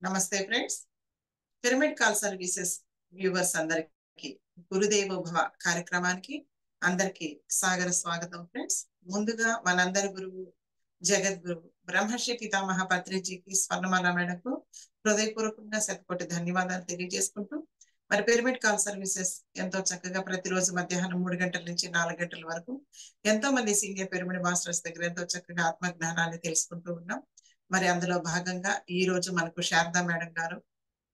నమస్తే friends. Pyramid call services viewers అందరికి గురుదేవో భవ కార్యక్రమానికి అందరికి సాగర స్వాగతం ఫ్రెండ్స్. ముందుగా మనందరి గురువు జగద్గురు బ్రహ్మర్షి పితామహ పత్రిజీకి స్వర్ణమాల మేడకు హృదయపూర్వకంగా శతకోటి ధన్యవాదాలు తెలియజేసుకుంటూ మరి పిరమిడ్ కాల్ సర్వీసెస్ ఎంతో చక్కగా ప్రతిరోజు మధ్యాహ్నం 3 గంటల నుంచి 4 గంటల వరకు ఎంతో మంది సీనియర్ పిరమిడ్ మాస్టర్స్ దగ్గర ఎంతో చక్కగా ఆత్మ జ్ఞానాన్ని తెలుసుకుంటూ ఉన్నాం. మరి అందులో భాగంగా ఈ రోజు మనకు శారదా మేడం గారు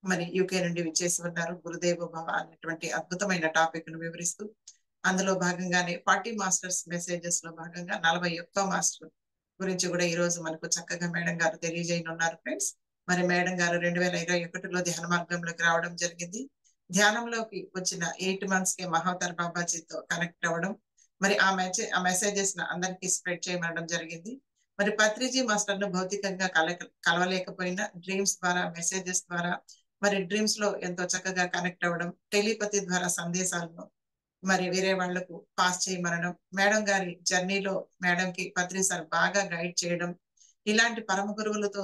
మరి యూకే నుండి విచ్చేసి ఉన్నారు. గురుదేవ భవ అనేటువంటి అద్భుతమైన టాపిక్ ను వివరిస్తూ అందులో భాగంగానే 40 మాస్టర్స్ మెసేజెస్ లో భాగంగా 41వ మాస్టర్ గురించి కూడా ఈ రోజు మనకు చక్కగా మేడం గారు తెలియజేయనున్నారు ఫ్రెండ్స్. మరి మేడం గారు 2021లో ధ్యాన మార్గంలోకి రావడం జరిగింది. ధ్యానంలోకి వచ్చిన 8 months కి మహావతార్ బాబాజీతో కనెక్ట్ అవ్వడం, మరి ఆ మెసేజెస్ అందరికీ స్ప్రెడ్ చేయమనడం జరిగింది. మరి పత్రిజీ మాస్టర్ ను భౌతికంగా కలవలేకపోయినా డ్రీమ్స్ ద్వారా మెసేజెస్ ద్వారా మరి డ్రీమ్స్ లో ఎంతో చక్కగా కనెక్ట్ అవ్వడం, టెలిపతి ద్వారా సందేశాలను మరి వేరే వాళ్లకు పాస్ చేయమనడం, మేడం గారి జర్నీలో మేడం కి పత్రి సార్ బాగా గైడ్ చేయడం, ఇలాంటి పరమ గురువులతో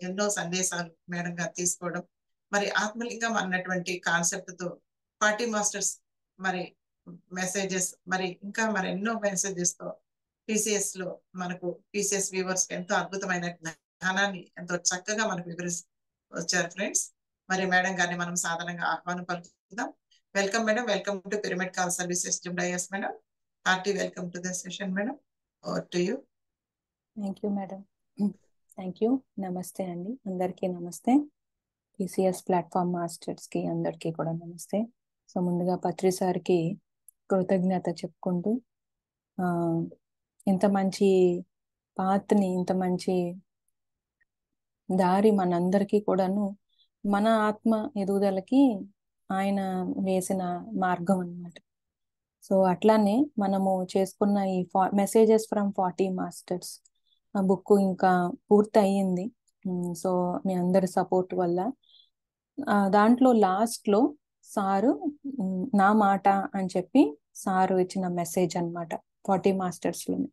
ఎన్నో సందేశాలు మేడం గారు తీసుకోవడం, మరి ఆత్మలింగం అన్నటువంటి కాన్సెప్ట్ తో 40 మాస్టర్స్ మరి మెసేజెస్ మరి ఇంకా మరి ఎన్నో మెసేజెస్ తో పీసీఎస్ లో మనకు పీసీఎస్ వ్యూవర్స్ ఎంతో అద్భుతమైన జ్ఞానాన్ని ఎంతో చక్కగా మనకు వివరిస్తూ వచ్చారు ఫ్రెండ్స్. మరి మేడం గారిని మనం సాధారణంగా ఆహ్వానం పలుకుతాం. Welcome madam, welcome to pyramid call services జుండాయస్ madam. Hearty welcome to the session madam. Over to you. Thank you madam. Thank you. నమస్తే అండి, అందరికీ నమస్తే. పీసీఎస్ ప్లాట్ఫామ్ మాస్టర్స్ కి అందరికీ కూడా నమస్తే. సో ముందుగా పత్రి సార్కి కృతజ్ఞత చెప్పుకుంటూ ఇంత మంచి పాత్ని, ఇంత మంచి దారి మనందరికీ కూడాను మన ఆత్మ ఎదుగుదలకి ఆయన వేసిన మార్గం అన్నమాట. సో అట్లానే మనము చేసుకున్న ఈ మెసేజెస్ ఫ్రమ్ 40 మాస్టర్స్ బుక్ ఇంకా పూర్తి అయ్యింది. సో మీ అందరి సపోర్ట్ వల్ల దాంట్లో లాస్ట్ లో సారు నా మాట అని చెప్పి సారు ఇచ్చిన మెసేజ్ అన్నమాట 40 మాస్టర్స్ లోనే.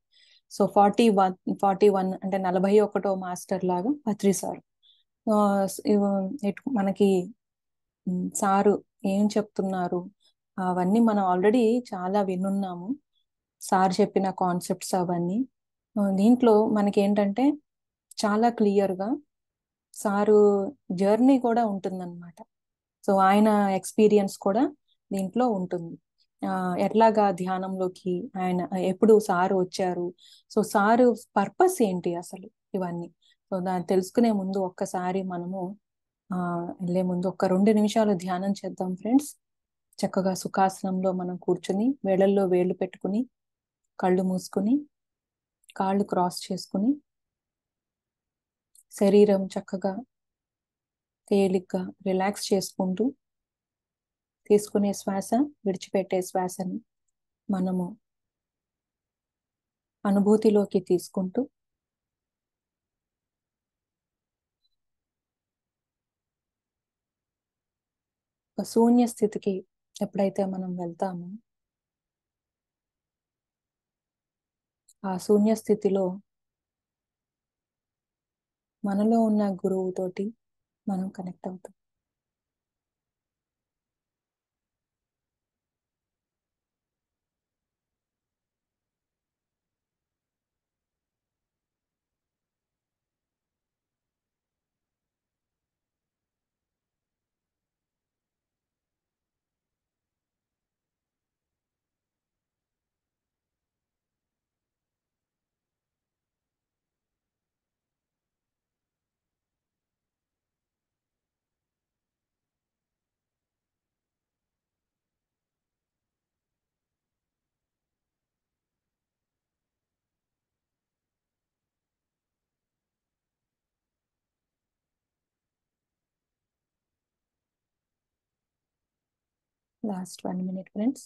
సో 41 అంటే 41వ మాస్టర్ లాగా పత్రి సారు మనకి సారు ఏం చెప్తున్నారు అవన్నీ మనం ఆల్రెడీ చాలా వినున్నాము. సార్ చెప్పిన కాన్సెప్ట్స్ అవన్నీ దీంట్లో మనకి ఏంటంటే చాలా క్లియర్ గా సారు జర్నీ కూడా ఉంటుందన్నమాట. సో ఆయన ఎక్స్పీరియన్స్ కూడా దీంట్లో ఉంటుంది. ఎట్లాగా ధ్యానంలోకి ఆయన ఎప్పుడు సారు వచ్చారు, సో సారు పర్పస్ ఏంటి అసలు, ఇవన్నీ సో దాన్ని తెలుసుకునే ముందు ఒక్కసారి మనము వెళ్ళే ముందు ఒక 2 నిమిషాలు ధ్యానం చేద్దాం ఫ్రెండ్స్. చక్కగా సుఖాసనంలో మనం కూర్చుని వేళల్లో వేళ్ళు పెట్టుకుని కళ్ళు మూసుకుని కాళ్ళు క్రాస్ చేసుకుని శరీరం చక్కగా తేలిగ్గా రిలాక్స్ చేసుకుంటూ తీసుకునే శ్వాస, విడిచిపెట్టే శ్వాసని మనము అనుభూతిలోకి తీసుకుంటూ ఒక శూన్య స్థితికి ఎప్పుడైతే మనం వెళ్తామో ఆ శూన్య స్థితిలో మనలో ఉన్న గురువుతోటి మనం కనెక్ట్ అవుతాం. Last 1 minute friends.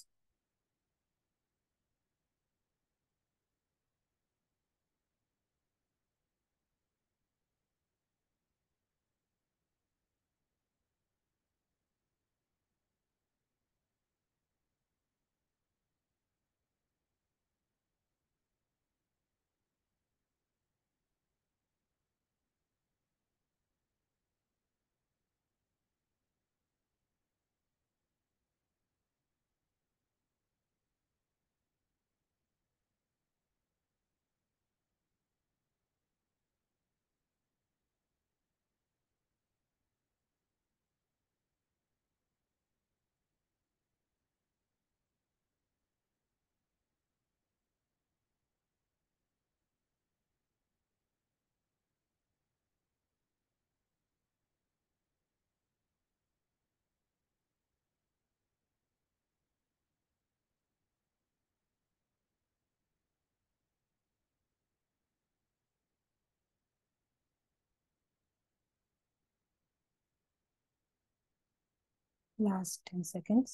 Last 10 seconds.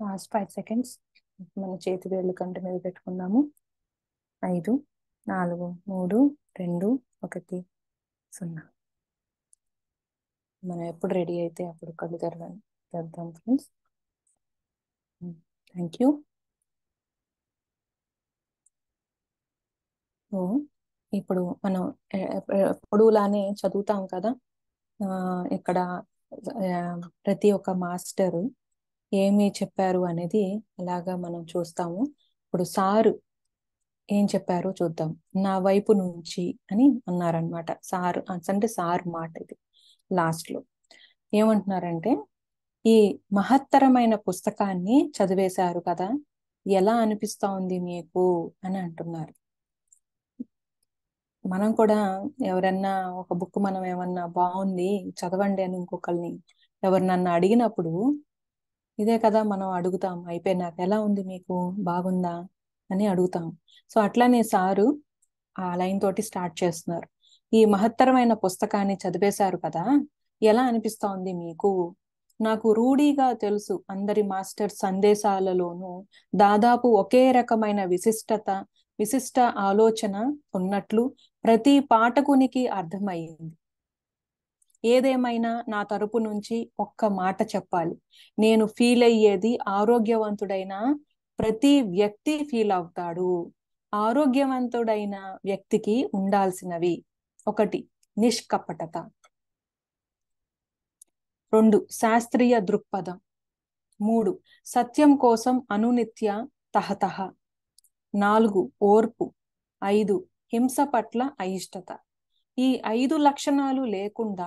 Last 5 seconds. మన చేతి వేళ్ళు కంటి మీద పెట్టుకుందాము. 5, 4, 3, 2, 1, 0. మనం ఎప్పుడు రెడీ అయితే అప్పుడు కళ్ళు తెరదాం ఫ్రెండ్స్. Thank you. ఇప్పుడు మనం పొడవులానే చదువుతాం కదా. ఇక్కడ ప్రతి ఒక్క మాస్టరు ఏమి చెప్పారు అనేది అలాగా మనం చూస్తాము. ఇప్పుడు సారు ఏం చెప్పారో చూద్దాం. నా వైపు నుంచి అని అన్నారనమాట. సారు అంటే సార్ మాట ఇది. లాస్ట్ లో ఏమంటున్నారంటే, ఈ మహత్తరమైన పుస్తకాన్ని చదివేశారు కదా, ఎలా అనిపిస్తా ఉంది మీకు అని అంటున్నారు. మనం కూడా ఎవరన్నా ఒక బుక్ మనం ఏమన్నా బాగుంది చదవండి అని ఇంకొకరిని ఎవరినన్నా అడిగినప్పుడు ఇదే కదా మనం అడుగుతాం. అయిపోయినాక ఎలా ఉంది మీకు, బాగుందా అని అడుగుతాం. సో అట్లానే సారు ఆ లైన్ తోటి స్టార్ట్ చేస్తున్నారు. ఈ మహత్తరమైన పుస్తకాన్ని చదివేశారు కదా, ఎలా అనిపిస్తా ఉంది మీకు? నాకు రూఢీగా తెలుసు అందరి మాస్టర్ సందేశాలలోనూ దాదాపు ఒకే రకమైన విశిష్ట ఆలోచన ఉన్నట్లు ప్రతి పాఠకునికి అర్థమయ్యింది. ఏదేమైనా నా తరపు నుంచి ఒక్క మాట చెప్పాలి. నేను ఫీల్ అయ్యేది ఆరోగ్యవంతుడైన ప్రతి వ్యక్తి ఫీల్ అవుతాడు. ఆరోగ్యవంతుడైన వ్యక్తికి ఉండాల్సినవి: 1, నిష్కపటత. 2, శాస్త్రీయ దృక్పథం. 3, సత్యం కోసం అనునిత్య తహతహ. 4, ఓర్పు. 5, హింస పట్ల అయిష్టత. ఈ 5 లక్షణాలు లేకుండా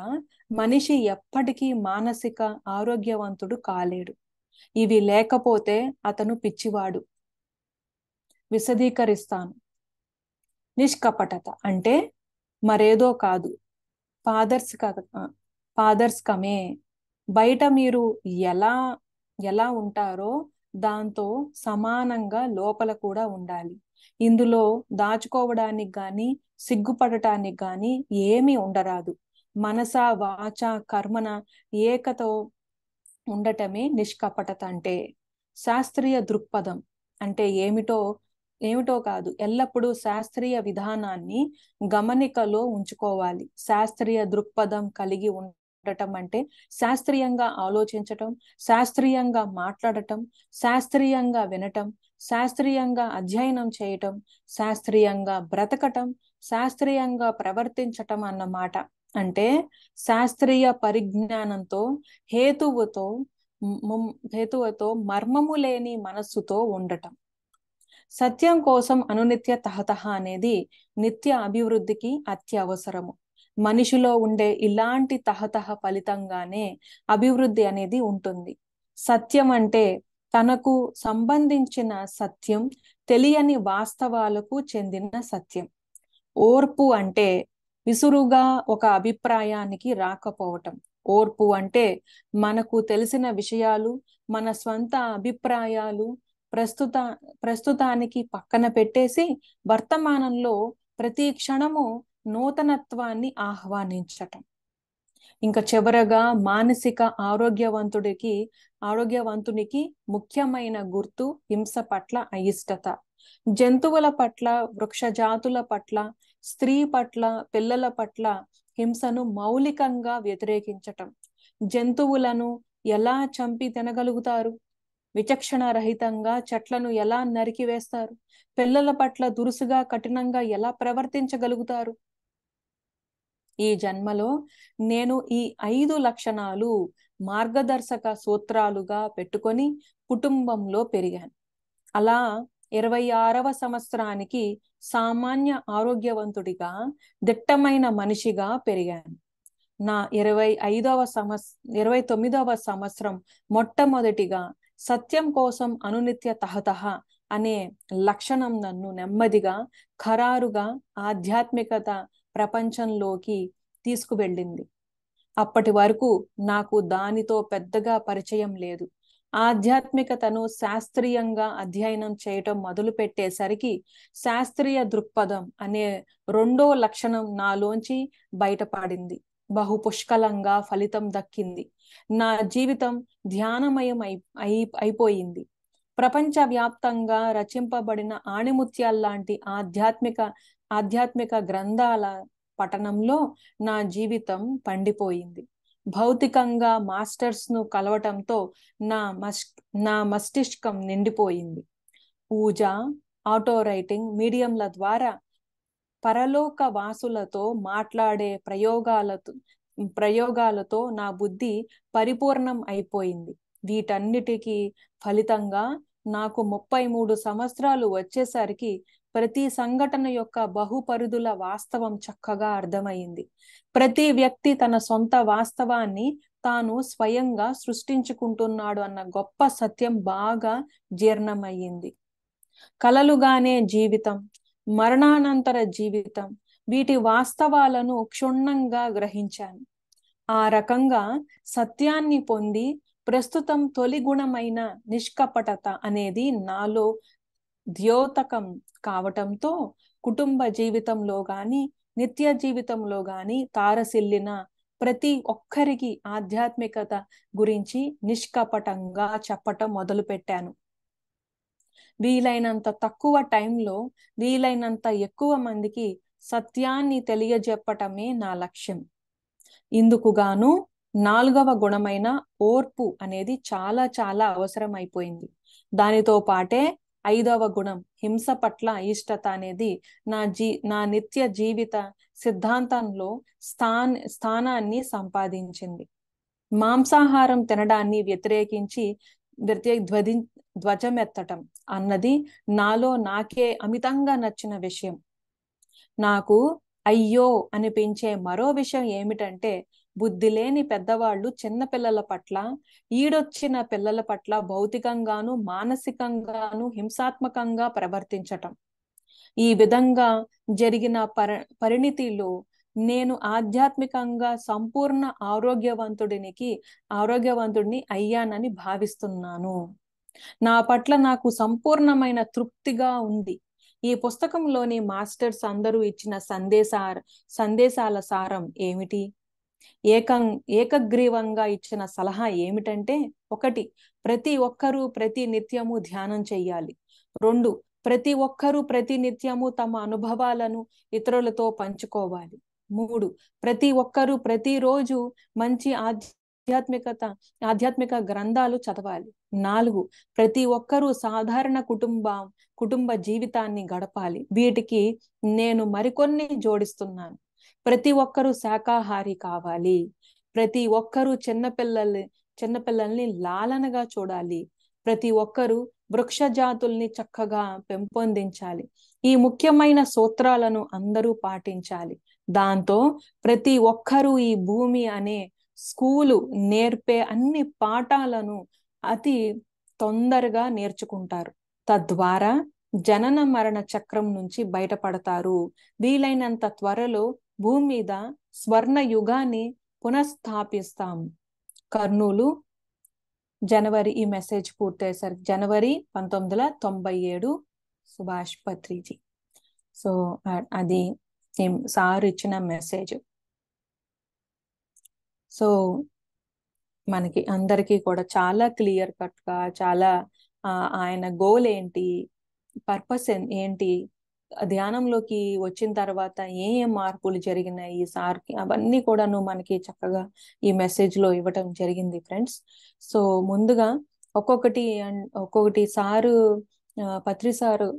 మనిషి ఎప్పటికీ మానసిక ఆరోగ్యవంతుడు కాలేడు. ఇవి లేకపోతే అతను పిచ్చివాడు. విశదీకరిస్తాను. నిష్కపటత అంటే మరేదో కాదు, పాదర్శకమే. బయట మీరు ఎలా ఉంటారో దాంతో సమానంగా లోపల కూడా ఉండాలి. ఇందులో దాచుకోవడానికి గాని సిగ్గుపడటానికి గాని ఏమీ ఉండరాదు. మనస వాచ కర్మన ఏకతో ఉండటమే నిష్కపటత అంటే. శాస్త్రీయ దృక్పథం అంటే ఏమిటో కాదు, ఎల్లప్పుడూ శాస్త్రీయ విధానాన్ని గమనికలో ఉంచుకోవాలి. శాస్త్రీయ దృక్పథం కలిగి ఉండటం అంటే శాస్త్రీయంగా ఆలోచించటం, శాస్త్రీయంగా మాట్లాడటం, శాస్త్రీయంగా వినటం, శాస్త్రీయంగా అధ్యయనం చేయటం, శాస్త్రీయంగా బ్రతకటం, శాస్త్రీయంగా ప్రవర్తించటం అన్నమాట. అంటే శాస్త్రీయ పరిజ్ఞానంతో హేతువుతో మర్మము లేని మనస్సుతో ఉండటం. సత్యం కోసం అనునిత్య తహతహ అనేది నిత్య అభివృద్ధికి అత్యవసరము. మనిషిలో ఉండే ఇలాంటి తహతహ ఫలితంగానే అభివృద్ధి అనేది ఉంటుంది. సత్యం అంటే తనకు సంబంధించిన సత్యం, తెలియని వాస్తవాలకు చెందిన సత్యం. ఓర్పు అంటే విసురుగా ఒక అభిప్రాయానికి రాకపోవటం. ఓర్పు అంటే మనకు తెలిసిన విషయాలు, మన స్వంత అభిప్రాయాలు ప్రస్తుతానికి పక్కన పెట్టేసి వర్తమానంలో ప్రతి క్షణము నూతనత్వాన్ని ఆహ్వానించటం. ఇంకా చివరగా మానసిక ఆరోగ్యవంతునికి ముఖ్యమైన గుర్తు హింస పట్ల అయిష్టత. జంతువుల పట్ల, వృక్షజాతుల పట్ల, స్త్రీ పట్ల, పిల్లల పట్ల హింసను మౌలికంగా వ్యతిరేకించటం. జంతువులను ఎలా చంపి తినగలుగుతారు? విచక్షణ రహితంగా చెట్లను ఎలా నరికివేస్తారు? పిల్లల పట్ల దురుసుగా కఠినంగా ఎలా ప్రవర్తించగలుగుతారు? ఈ జన్మలో నేను ఈ 5 లక్షణాలు మార్గదర్శక సూత్రాలుగా పెట్టుకొని కుటుంబంలో పెరిగాను. అలా 26వ సంవత్సరానికి సామాన్య ఆరోగ్యవంతుడిగా, దిట్టమైన మనిషిగా పెరిగాను. నా 29వ సంవత్సరం మొట్టమొదటిగా సత్యం కోసం అనునిత్య తహతహ అనే లక్షణం నన్ను నెమ్మదిగా, ఖరారుగా ఆధ్యాత్మికత ప్రపంచంలోకి తీసుకువెళ్ళింది. అప్పటి వరకు నాకు దానితో పెద్దగా పరిచయం లేదు. ఆధ్యాత్మికతను శాస్త్రీయంగా అధ్యయనం చేయటం మొదలు పెట్టేసరికి శాస్త్రీయ దృక్పథం అనే రెండో లక్షణం నాలోంచి బయటపడింది. బహు పుష్కలంగా ఫలితం దక్కింది. నా జీవితం ధ్యానమయం అయిపోయింది. ప్రపంచవ్యాప్తంగా రచింపబడిన ఆణిముత్యాల్లాంటి ఆధ్యాత్మిక గ్రంథాల పఠనంలో నా జీవితం పండిపోయింది. భౌతికంగా మాస్టర్స్ ను కలవటంతో నా మస్తిష్కం నిండిపోయింది. పూజ, ఆటో రైటింగ్ మీడియంల ద్వారా పరలోక వాసులతో మాట్లాడే ప్రయోగాలతో నా బుద్ధి పరిపూర్ణం అయిపోయింది. వీటన్నిటికీ ఫలితంగా నాకు 33 సంవత్సరాలు వచ్చేసరికి ప్రతి సంఘటన యొక్క బహుపరిధుల వాస్తవం చక్కగా అర్థమైంది. ప్రతి వ్యక్తి తన సొంత వాస్తవాన్ని తాను స్వయంగా సృష్టించుకుంటున్నాడు అన్న గొప్ప సత్యం బాగా జీర్ణమయ్యింది. కలలుగానే జీవితం, మరణానంతర జీవితం, వీటి వాస్తవాలను క్షుణ్ణంగా గ్రహించాను. ఆ రకంగా సత్యాన్ని పొంది ప్రస్తుతం తొలి గుణమైన నిష్కపటత అనేది నాలో ద్యోతకం కావటంతో కుటుంబ జీవితంలో గాని నిత్య జీవితంలో గాని తారసిల్లిన ప్రతి ఒక్కరికి ఆధ్యాత్మికత గురించి నిష్కపటంగా చెప్పటం మొదలుపెట్టాను. వీలైనంత తక్కువ టైంలో వీలైనంత ఎక్కువ మందికి సత్యాన్ని తెలియజెప్పటమే నా లక్ష్యం. ఇందుకుగాను 4వ గుణమైన ఓర్పు అనేది చాలా చాలా అవసరం అయిపోయింది. దానితో పాటే 5వ గుణం హింస పట్ల అయిష్టత అనేది నా నిత్య జీవిత సిద్ధాంతంలో స్థానాన్ని సంపాదించింది. మాంసాహారం తినడాన్ని వ్యతిరేకించి ధ్వజమెత్తటం అన్నది నాలో నాకే అమితంగా నచ్చిన విషయం. నాకు అయ్యో అనిపించే మరో విషయం ఏమిటంటే, బుద్ధి లేని పెద్దవాళ్ళు చిన్న పిల్లల పట్ల, ఈడొచ్చిన పిల్లల పట్ల భౌతికంగాను మానసికంగాను హింసాత్మకంగా ప్రవర్తించటం. ఈ విధంగా జరిగిన పరిణితిలో నేను ఆధ్యాత్మికంగా సంపూర్ణ ఆరోగ్యవంతుడిని అయ్యానని భావిస్తున్నాను. నా పట్ల నాకు సంపూర్ణమైన తృప్తిగా ఉంది. ఈ పుస్తకంలోని మాస్టర్స్ అందరూ ఇచ్చిన సందేశాల సారం ఏమిటి? ఏకగ్రీవంగా ఇచ్చిన సలహా ఏమిటంటే, 1, ప్రతి ఒక్కరూ ప్రతి నిత్యము ధ్యానం చెయ్యాలి. 2, ప్రతి ఒక్కరూ ప్రతి నిత్యము తమ అనుభవాలను ఇతరులతో పంచుకోవాలి. 3, ప్రతి ఒక్కరూ ప్రతిరోజు మంచి ఆధ్యాత్మిక గ్రంథాలు చదవాలి. 4, ప్రతి ఒక్కరూ సాధారణ కుటుంబ జీవితాన్ని గడపాలి. వీటికి నేను మరికొన్ని జోడిస్తున్నాను. ప్రతి ఒక్కరూ శాకాహారి కావాలి. ప్రతి ఒక్కరూ చిన్నపిల్లల్ని లాలనగా చూడాలి. ప్రతి ఒక్కరూ వృక్ష జాతుల్ని చక్కగా పెంపొందించాలి. ఈ ముఖ్యమైన సూత్రాలను అందరూ పాటించాలి. దాంతో ప్రతి ఒక్కరూ ఈ భూమి అనే స్కూలు నేర్పే అన్ని పాఠాలను అతి తొందరగా నేర్చుకుంటారు. తద్వారా జనన మరణ చక్రం నుంచి బయటపడతారు. వీలైనంత త్వరలో భూమి మీద స్వర్ణ యుగాన్ని పునఃస్థాపిస్తాం. కర్నూలు, జనవరి. ఈ మెసేజ్ పూర్తయ్యేసరికి జనవరి 1997. సుభాష్ పత్రిజీ. సో అది సార్ ఇచ్చిన మెసేజ్. సో మనకి అందరికీ కూడా చాలా క్లియర్ కట్ గా, చాలా ఆయన గోల్ ఏంటి, పర్పస్ ఏంటి, ధ్యానంలోకి వచ్చిన తర్వాత ఏ మార్పులు జరిగినాయి సార్కి, అవన్నీ కూడాను మనకి చక్కగా ఈ మెసేజ్ లో ఇవ్వటం జరిగింది ఫ్రెండ్స్. సో ముందుగా ఒక్కొక్కటి సారు పత్రి సారు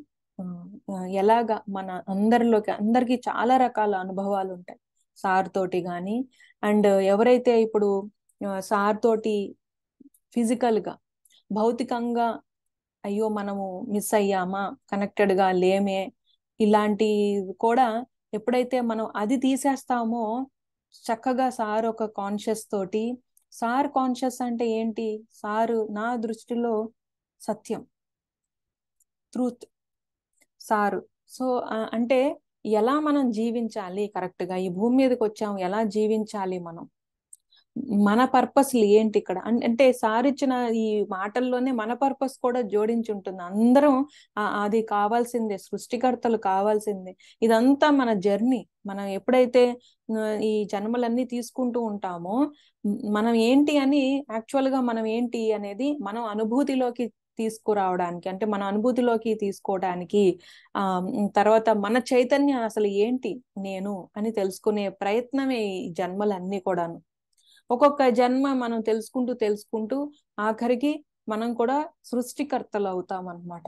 ఎలాగా మన అందరికీ చాలా రకాల అనుభవాలు ఉంటాయి సార్ తోటి గాని. అండ్ ఎవరైతే ఇప్పుడు సార్ తోటి ఫిజికల్ గా భౌతికంగా అయ్యో మనము మిస్ అయ్యామా, కనెక్టెడ్ గా లేమే, ఇలాంటి కూడా ఎప్పుడైతే మనం అది తీసేస్తామో చక్కగా సార్ ఒక కాన్షియస్ తోటి, సార్ కాన్షియస్ అంటే ఏంటి, సారు నా దృష్టిలో సత్యం, ట్రూత్ సారు. సో అంటే ఎలా మనం జీవించాలి కరెక్ట్ గా, ఈ భూమి మీదకి వచ్చాము ఎలా జీవించాలి మనం, మన పర్పస్లు ఏంటి ఇక్కడ అంటే సార్ ఇచ్చిన ఈ మాటల్లోనే మన పర్పస్ కూడా జోడించి ఉంటుంది. అందరం అది కావాల్సిందే, సృష్టికర్తలు కావాల్సిందే. ఇదంతా మన జర్నీ. మనం ఎప్పుడైతే ఈ జన్మలన్నీ తీసుకుంటూ ఉంటామో మనం ఏంటి అని, యాక్చువల్ గా మనం ఏంటి అనేది మనం అనుభూతిలోకి తీసుకురావడానికి, అంటే మన అనుభూతిలోకి తీసుకోవడానికి, తర్వాత మన చైతన్యం అసలు ఏంటి నేను అని తెలుసుకునే ప్రయత్నమే ఈ జన్మలన్నీ కూడాను. ఒక్కొక్క జన్మ మనం తెలుసుకుంటూ తెలుసుకుంటూ ఆఖరికి మనం కూడా సృష్టికర్తలు అవుతాం అన్నమాట.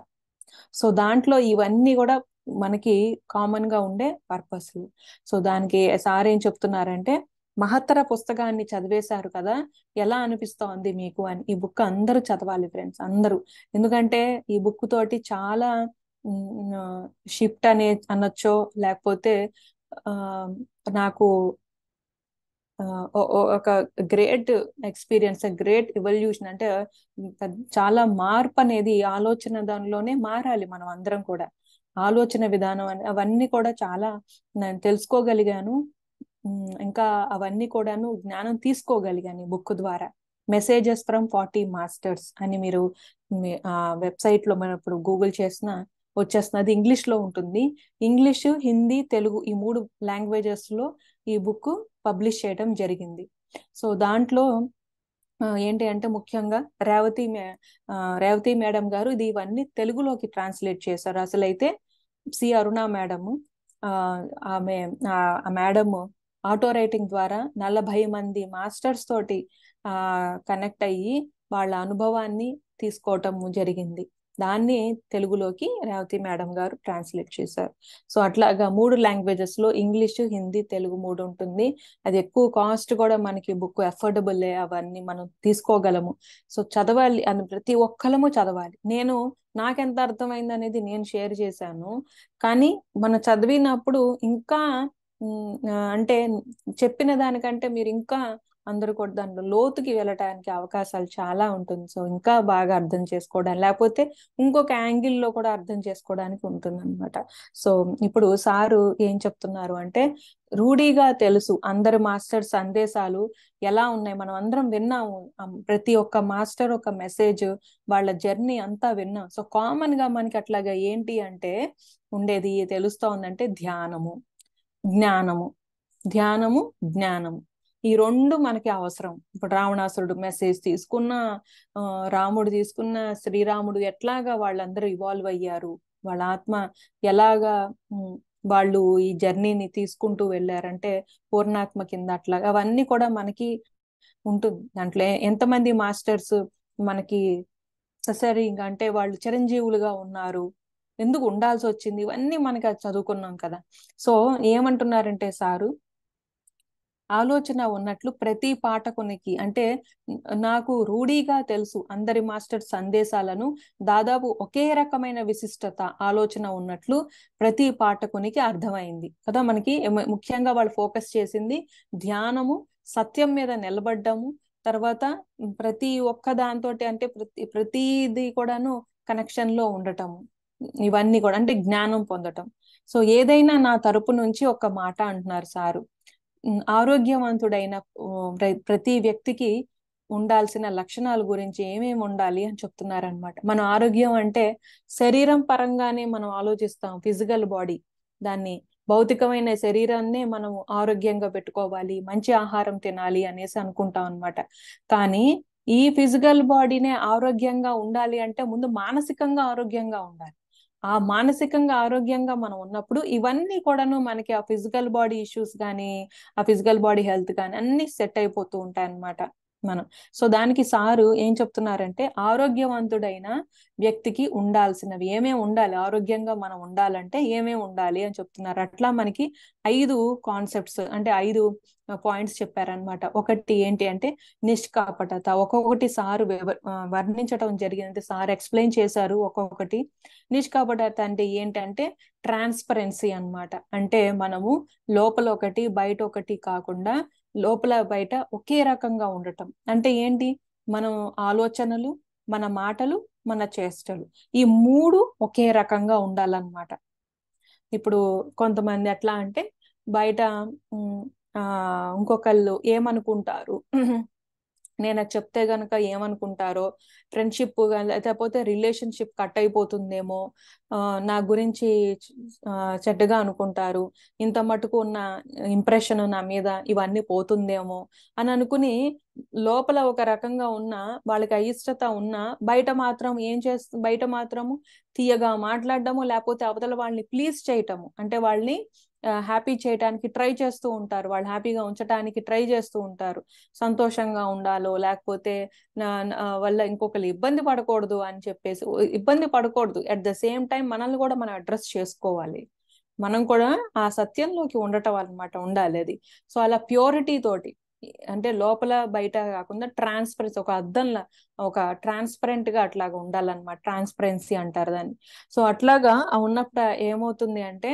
సో దాంట్లో ఇవన్నీ కూడా మనకి కామన్ గా ఉండే పర్పస్. సో దానికి సార్ ఏం చెప్తున్నారంటే, మహత్తర పుస్తకాన్ని చదివేశారు కదా, ఎలా అనిపిస్తోంది మీకు అని. ఈ బుక్ అందరూ చదవాలి ఫ్రెండ్స్, అందరూ. ఎందుకంటే ఈ బుక్ తోటి చాలా షిఫ్ట్ అనొచ్చో, లేకపోతే ఆ నాకు ఒక గ్రేట్ ఎక్స్పీరియన్స్, గ్రేట్ ఎవల్యూషన్, అంటే చాలా మార్పు అనేది ఆలోచన దానిలోనే మారాలి మనం అందరం కూడా. ఆలోచన విధానం అవన్నీ కూడా చాలా నేను తెలుసుకోగలిగాను. ఇంకా అవన్నీ కూడాను జ్ఞానం తీసుకోగలిగాను ఈ బుక్ ద్వారా. మెసేజెస్ ఫ్రమ్ 40 మాస్టర్స్ అని మీరు వెబ్సైట్ లో మనం ఇప్పుడు గూగుల్ చేసినా వచ్చేస్తుంది. అది ఇంగ్లీష్ లో ఉంటుంది. ఇంగ్లీష్, హిందీ, తెలుగు ఈ 3 లాంగ్వేజెస్ లో ఈ బుక్ పబ్లిష్ చేయడం జరిగింది. సో దాంట్లో ఏంటి అంటే ముఖ్యంగా రేవతి మేడం గారు ఇవన్నీ తెలుగులోకి ట్రాన్స్లేట్ చేశారు. అసలైతే సి అరుణ మేడము, ఆమె ఆ మేడము ఆటో రైటింగ్ ద్వారా 40 మంది మాస్టర్స్ తోటి కనెక్ట్ అయ్యి వాళ్ళ అనుభవాన్ని తీసుకోవటం జరిగింది. దాన్ని తెలుగులోకి రేవతి మేడం గారు ట్రాన్స్లేట్ చేశారు. సో అట్లాగా 3 లాంగ్వేజెస్ లో, ఇంగ్లీష్, హిందీ, తెలుగు 3 ఉంటుంది. అది ఎక్కువ కాస్ట్ కూడా, మనకి బుక్ అఫోర్డబుల్, అవన్నీ మనం తీసుకోగలము. సో చదవాలి అని ప్రతి ఒక్కరము చదవాలి. నాకెంత అర్థమైంది అనేది నేను షేర్ చేశాను. కానీ మనం చదివినప్పుడు ఇంకా అంటే చెప్పిన దానికంటే మీరు ఇంకా అందరూ కూడా దాంట్లో లోతుకి వెళ్ళటానికి అవకాశాలు చాలా ఉంటుంది. సో ఇంకా బాగా అర్థం చేసుకోవడానికి, లేకపోతే ఇంకొక యాంగిల్లో కూడా అర్థం చేసుకోవడానికి ఉంటుంది అనమాట. సో ఇప్పుడు సారు ఏం చెప్తున్నారు అంటే, రూఢీగా తెలుసు అందరు మాస్టర్ సందేశాలు ఎలా ఉన్నాయి, మనం అందరం విన్నాము. ప్రతి ఒక్క మాస్టర్ ఒక మెసేజ్, వాళ్ళ జర్నీ అంతా విన్నాం. సో కామన్ గా మనకి అట్లాగా ఏంటి అంటే ఉండేది తెలుస్తా ఉందంటే ధ్యానము, జ్ఞానము, ధ్యానము, జ్ఞానము, ఈ 2 మనకి అవసరం. ఇప్పుడు రావణాసురుడు మెసేజ్ తీసుకున్న, రాముడు తీసుకున్న, శ్రీరాముడు ఎట్లాగా వాళ్ళందరూ ఇవాల్వ్ అయ్యారు, వాళ్ళ ఆత్మ ఎలాగా వాళ్ళు ఈ జర్నీని తీసుకుంటూ వెళ్ళారంటే పూర్ణాత్మ కింద, అట్లాగా అవన్నీ కూడా మనకి ఉంటుంది. దాంట్లో ఎంతమంది మాస్టర్స్ మనకి ససరింగ్ అంటే వాళ్ళు చిరంజీవులుగా ఉన్నారు, ఎందుకు ఉండాల్సి వచ్చింది, ఇవన్నీ మనకి చదువుకున్నాం కదా. సో ఏమంటున్నారంటే సారు, ఆలోచన ఉన్నట్లు ప్రతి పాఠకునికి, అంటే నాకు రూఢీగా తెలుసు అందరి మాస్టర్ సందేశాలను దాదాపు ఒకే రకమైన విశిష్టత ఆలోచన ఉన్నట్లు ప్రతి పాఠకునికి అర్థమైంది కదా. మనకి ముఖ్యంగా వాళ్ళు ఫోకస్ చేసింది ధ్యానము, సత్యం మీద నిలబడ్డము, తర్వాత ప్రతి ఒక్క దాంతో అంటే ప్రతిది కూడాను కనెక్షన్ లో ఉండటము, ఇవన్నీ కూడా అంటే జ్ఞానం పొందటం. సో ఏదైనా నా తరపు నుంచి ఒక మాట అంటున్నారు సారు, ఆరోగ్యవంతుడైన ప్రతి వ్యక్తికి ఉండాల్సిన లక్షణాల గురించి ఏమేమి ఉండాలి అని చెప్తున్నారనమాట. మన ఆరోగ్యం అంటే శరీరం పరంగానే మనం ఆలోచిస్తాం, ఫిజికల్ బాడీ, దాన్ని భౌతికమైన శరీరాన్నే మనం ఆరోగ్యంగా పెట్టుకోవాలి, మంచి ఆహారం తినాలి అనేసి అనుకుంటాం అనమాట. కానీ ఈ ఫిజికల్ బాడీనే ఆరోగ్యంగా ఉండాలి అంటే ముందు మానసికంగా ఆరోగ్యంగా ఉండాలి. ఆ మానసికంగా ఆరోగ్యంగా మనం ఉన్నప్పుడు ఇవన్నీ కూడాను మనకి ఆ ఫిజికల్ బాడీ ఇష్యూస్ కానీ, ఆ ఫిజికల్ బాడీ హెల్త్ కానీ అన్ని సెట్ అయిపోతూ ఉంటాయి అన్నమాట మనం. సో దానికి సారు ఏం చెప్తున్నారంటే, ఆరోగ్యవంతుడైన వ్యక్తికి ఉండాల్సినవి ఏమేమి ఉండాలి, ఆరోగ్యంగా మనం ఉండాలంటే ఏమేమి ఉండాలి అని చెప్తున్నారు. అట్లా మనకి 5 కాన్సెప్ట్స్, అంటే 5 పాయింట్స్ చెప్పారనమాట. ఒకటి ఏంటి అంటే నిష్కాపటత. ఒక్కొక్కటి సారు వర్ణించడం జరిగింది, సార్ ఎక్స్ప్లెయిన్ చేశారు ఒక్కొక్కటి. నిష్కాపటత అంటే ఏంటంటే ట్రాన్స్పరెన్సీ అన్నమాట. అంటే మనము లోపల ఒకటి బయట ఒకటి కాకుండా లోపల బయట ఒకే రకంగా ఉండటం. అంటే ఏంటి, మనం ఆలోచనలు, మన మాటలు, మన చేష్టలు, ఈ 3 ఒకే రకంగా ఉండాలన్నమాట. ఇప్పుడు కొంతమంది ఎట్లా అంటే బయట ఇంకొకళ్ళు ఏమనుకుంటారు, నేను అది చెప్తే గనక ఏమనుకుంటారో, ఫ్రెండ్షిప్ లేకపోతే రిలేషన్షిప్ కట్ అయిపోతుందేమో, నా గురించి చెడ్డగా అనుకుంటారు, ఇంత మటుకు ఉన్న ఇంప్రెషన్ నా మీద ఇవన్నీ పోతుందేమో అని అనుకుని లోపల ఒక రకంగా ఉన్న వాళ్ళకి అయిష్టత ఉన్న బయట మాత్రము తీయగా మాట్లాడడము, లేకపోతే అవతల వాళ్ళని ప్లీజ్ చేయటము, అంటే వాళ్ళని హ్యాపీ చేయడానికి ట్రై చేస్తూ ఉంటారు, వాళ్ళు హ్యాపీగా ఉంచడానికి ట్రై చేస్తూ ఉంటారు, సంతోషంగా ఉండాలో లేకపోతే వల్ల ఇంకొకరు ఇబ్బంది పడకూడదు అని చెప్పేసి. ఇబ్బంది పడకూడదు, అట్ ద సేమ్ టైం మనల్ని కూడా మనం అడ్రస్ చేసుకోవాలి, మనం కూడా ఆ సత్యంలోకి ఉండటం అన్నమాట, ఉండాలి అది. సో అలా ప్యూరిటీ తోటి, అంటే లోపల బయట కాకుండా ట్రాన్స్పరెన్సీ, ఒక అద్దంలా ఒక ట్రాన్స్పరెంట్ గా అట్లాగా ఉండాలన్నమాట, ట్రాన్స్పరెన్సీ అంటారు దాన్ని. సో అట్లాగా ఉన్నప్పుడు ఏమవుతుంది అంటే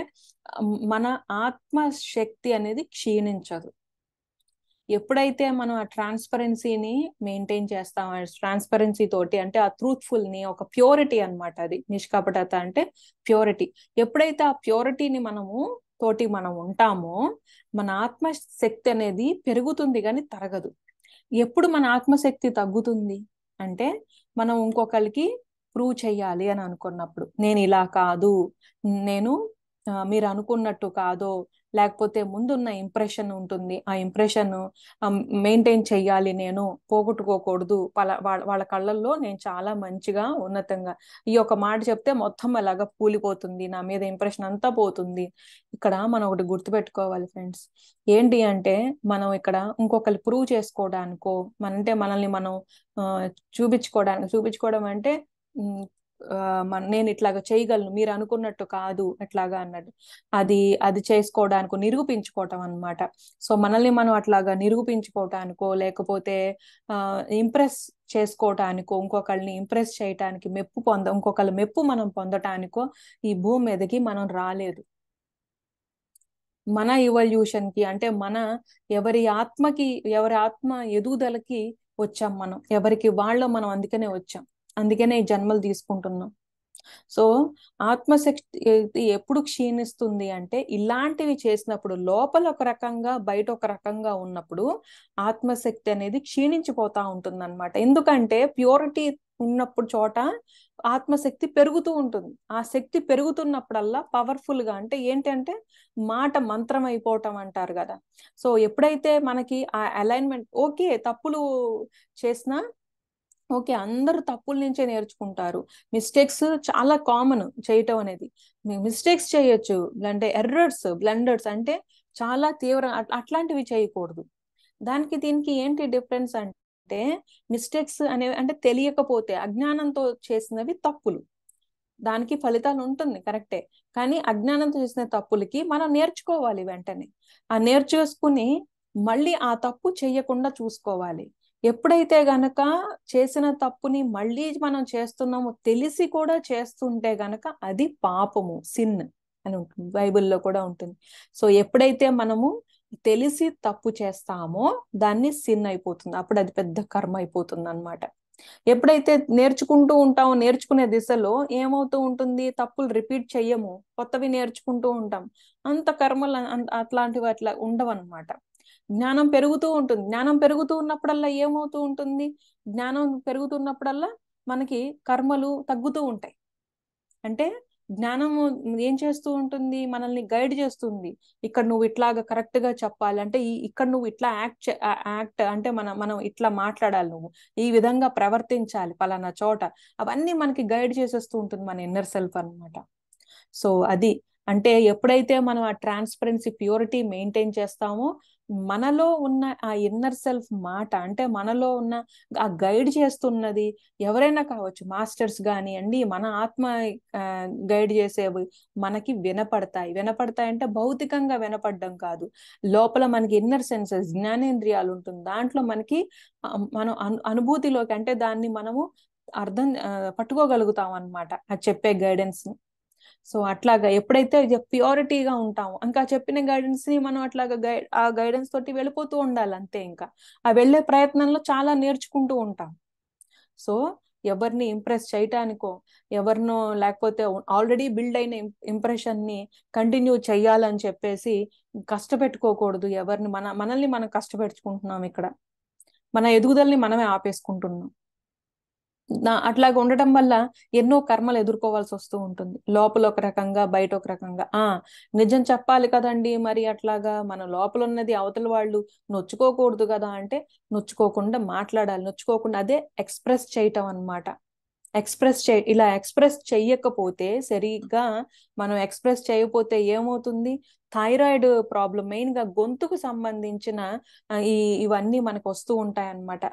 మన ఆత్మ శక్తి అనేది క్షీణించదు. ఎప్పుడైతే మనం ఆ ట్రాన్స్పరెన్సీని మెయింటైన్ చేస్తాం, ట్రాన్స్పరెన్సీ తోటి, అంటే ఆ ట్రూత్ఫుల్ ని, ఒక ప్యూరిటీ అన్నమాట అది, నిష్కపటత అంటే ప్యూరిటీ. ఎప్పుడైతే ఆ ప్యూరిటీని మనం ఉంటామో మన ఆత్మశక్తి అనేది పెరుగుతుంది కానీ తరగదు. ఎప్పుడు మన ఆత్మశక్తి తగ్గుతుంది అంటే మనం ఇంకొకరికి ప్రూవ్ చెయ్యాలి అని అనుకున్నప్పుడు, నేను ఇలా కాదు, నేను మీరు అనుకున్నట్టు కాదో, లేకపోతే ముందున్న ఇంప్రెషన్ ఉంటుంది, ఆ ఇంప్రెషన్ మెయింటైన్ చెయ్యాలి, నేను పోగొట్టుకోకూడదు, వాళ్ళ కళ్ళల్లో నేను చాలా మంచిగా ఉన్నతంగా, ఈ ఒక మాట చెప్తే మొత్తం అలాగా కూలిపోతుంది, నా మీద ఇంప్రెషన్ అంతా పోతుంది. ఇక్కడ మనం ఒకటి గుర్తుపెట్టుకోవాలి ఫ్రెండ్స్, ఏంటి అంటే మనం ఇక్కడ ఇంకొకరు ప్రూవ్ చేసుకోవడానికో, అంటే మనల్ని మనం చూపించుకోవడం అంటే నేను ఇట్లాగా చేయగలను, మీరు అనుకున్నట్టు కాదు ఎట్లాగా అన్నట్టు, అది చేసుకోవడానికో, నిరూపించుకోవటం అన్నమాట. సో మనల్ని మనం అట్లాగా నిరూపించుకోవటానికో, లేకపోతే ఇంప్రెస్ చేసుకోవటానికో, ఇంకొకళ్ళని ఇంప్రెస్ చేయటానికి, ఇంకొకళ్ళ మెప్పు మనం పొందటానికో ఈ భూమి మీదకి మనం రాలేదు. మన ఇవల్యూషన్ కి, అంటే ఎవరి ఆత్మ ఎదుగుదలకి వచ్చాం మనం, ఎవరికి మనం అందుకనే వచ్చాం, అందుకనే ఈ జన్మలు తీసుకుంటున్నాం. సో ఆత్మశక్తి ఎప్పుడు క్షీణిస్తుంది అంటే ఇలాంటివి చేసినప్పుడు, లోపల ఒక రకంగా బయట ఒక రకంగా ఉన్నప్పుడు ఆత్మశక్తి అనేది క్షీణించిపోతా ఉంటుంది అనమాట. ఎందుకంటే ప్యూరిటీ ఉన్నప్పుడు చోట ఆత్మశక్తి పెరుగుతూ ఉంటుంది. ఆ శక్తి పెరుగుతున్నప్పుడల్లా పవర్ఫుల్ గా, అంటే ఏంటంటే మాట మంత్రం అయిపోవటం అంటారు కదా. సో ఎప్పుడైతే మనకి ఆ అలైన్మెంట్, ఓకే తప్పులు చేసినా ఓకే, అందరూ తప్పుల నుంచే నేర్చుకుంటారు, మిస్టేక్స్ చాలా కామన్ చేయటం అనేది, మిస్టేక్స్ చేయొచ్చు, అంటే బ్లండర్స్ అంటే చాలా తీవ్ర, అట్లాంటివి చేయకూడదు. దానికి దీనికి ఏంటి డిఫరెన్స్ అంటే, మిస్టేక్స్ అనేవి అంటే తెలియకపోతే అజ్ఞానంతో చేసినవి తప్పులు, దానికి ఫలితాలు ఉంటుంది కరెక్టే, కానీ అజ్ఞానంతో చేసిన తప్పులకి మనం నేర్చుకోవాలి వెంటనే, ఆ నేర్చేసుకుని మళ్ళీ ఆ తప్పు చెయ్యకుండా చూసుకోవాలి. ఎప్పుడైతే గనక చేసిన తప్పుని మళ్ళీ మనం చేస్తున్నామో, తెలిసి కూడా చేస్తుంటే గనక అది పాపము, సిన్ అని ఉంటుంది, బైబిల్లో కూడా ఉంటుంది. సో ఎప్పుడైతే మనము తెలిసి తప్పు చేస్తామో దాన్ని సిన్ అయిపోతుంది, అప్పుడు అది పెద్ద కర్మ అయిపోతుంది అన్నమాట. ఎప్పుడైతే నేర్చుకుంటూ ఉంటామో, నేర్చుకునే దిశలో ఏమవుతూ ఉంటుంది, తప్పులు రిపీట్ చెయ్యము, కొత్తవి నేర్చుకుంటూ ఉంటాం, అంత కర్మలు అట్లాంటివి అట్లా ఉండవన్నమాట. జ్ఞానం పెరుగుతూ ఉంటుంది, జ్ఞానం పెరుగుతూ ఉన్నప్పుడల్లా ఏమవుతూ ఉంటుంది, జ్ఞానం పెరుగుతున్నప్పుడల్లా మనకి కర్మలు తగ్గుతూ ఉంటాయి. అంటే జ్ఞానము ఏం చేస్తూ ఉంటుంది, మనల్ని గైడ్ చేస్తుంది, ఇక్కడ నువ్వు ఇట్లాగా కరెక్ట్ గా చెప్పాలి, అంటే ఇక్కడ నువ్వు ఇట్లా యాక్ట్ అంటే మనం ఇట్లా మాట్లాడాలి, నువ్వు ఈ విధంగా ప్రవర్తించాలి పలానా చోట, అవన్నీ మనకి గైడ్ చేసేస్తూ ఉంటుంది మన ఇన్నర్ సెల్ఫ్ అన్నమాట. సో అది, అంటే ఎప్పుడైతే మనం ఆ ట్రాన్స్పరెన్సీ ప్యూరిటీ మెయింటైన్ చేస్తామో, మనలో ఉన్న ఆ ఇన్నర్ సెల్ఫ్ మాట, అంటే మనలో ఉన్న ఆ గైడ్ చేస్తున్నది ఎవరైనా కావచ్చు, మాస్టర్స్ కానివ్వండి, మన ఆత్మ గైడ్ చేసేవి మనకి వినపడతాయి అంటే భౌతికంగా వినపడడం కాదు, లోపల మనకి ఇన్నర్ సెన్సెస్, జ్ఞానేంద్రియాలు ఉంటుంది, దాంట్లో మనకి మనం అనుభూతిలోకి, అంటే దాన్ని మనము పట్టుకోగలుగుతాం అన్నమాట అది చెప్పే గైడెన్స్ ని. సో అట్లాగా ఎప్పుడైతే ప్యూరిటీగా ఉంటామో, ఇంకా చెప్పిన గైడెన్స్ ని మనం అట్లాగా ఆ గైడెన్స్ తోటి వెళ్ళిపోతూ ఉండాలి అంతే. ఇంకా ఆ వెళ్ళే ప్రయత్నంలో చాలా నేర్చుకుంటూ ఉంటాం. సో ఎవరిని ఇంప్రెస్ చేయటానికో, ఎవరినో లేకపోతే ఆల్రెడీ బిల్డ్ అయిన ఇంప్రెషన్ ని కంటిన్యూ చెయ్యాలని చెప్పేసి కష్టపెట్టుకోకూడదు. ఎవరిని మనల్ని మనం కష్టపెట్టుకుంటున్నాం ఇక్కడ. మన ఎదుగుదలని మనమే ఆపేసుకుంటున్నాం. అట్లాగా ఉండటం వల్ల ఎన్నో కర్మలు ఎదుర్కోవాల్సి వస్తూ ఉంటుంది. లోపల ఒక రకంగా, బయట ఒక రకంగా. నిజం చెప్పాలి కదండి, మరి అట్లాగా మన లోపల ఉన్నది అవతల వాళ్ళు నొచ్చుకోకూడదు కదా అంటే, నొచ్చుకోకుండా మాట్లాడాలి. నొచ్చుకోకుండా అదే ఎక్స్ప్రెస్ చేయటం అన్నమాట. ఇలా ఎక్స్ప్రెస్ చెయ్యకపోతే, సరిగ్గా మనం ఎక్స్ప్రెస్ చేయకపోతే ఏమవుతుంది? థైరాయిడ్ ప్రాబ్లం, మెయిన్ గా గొంతుకు సంబంధించిన ఇవన్నీ మనకు వస్తూ ఉంటాయి అన్నమాట.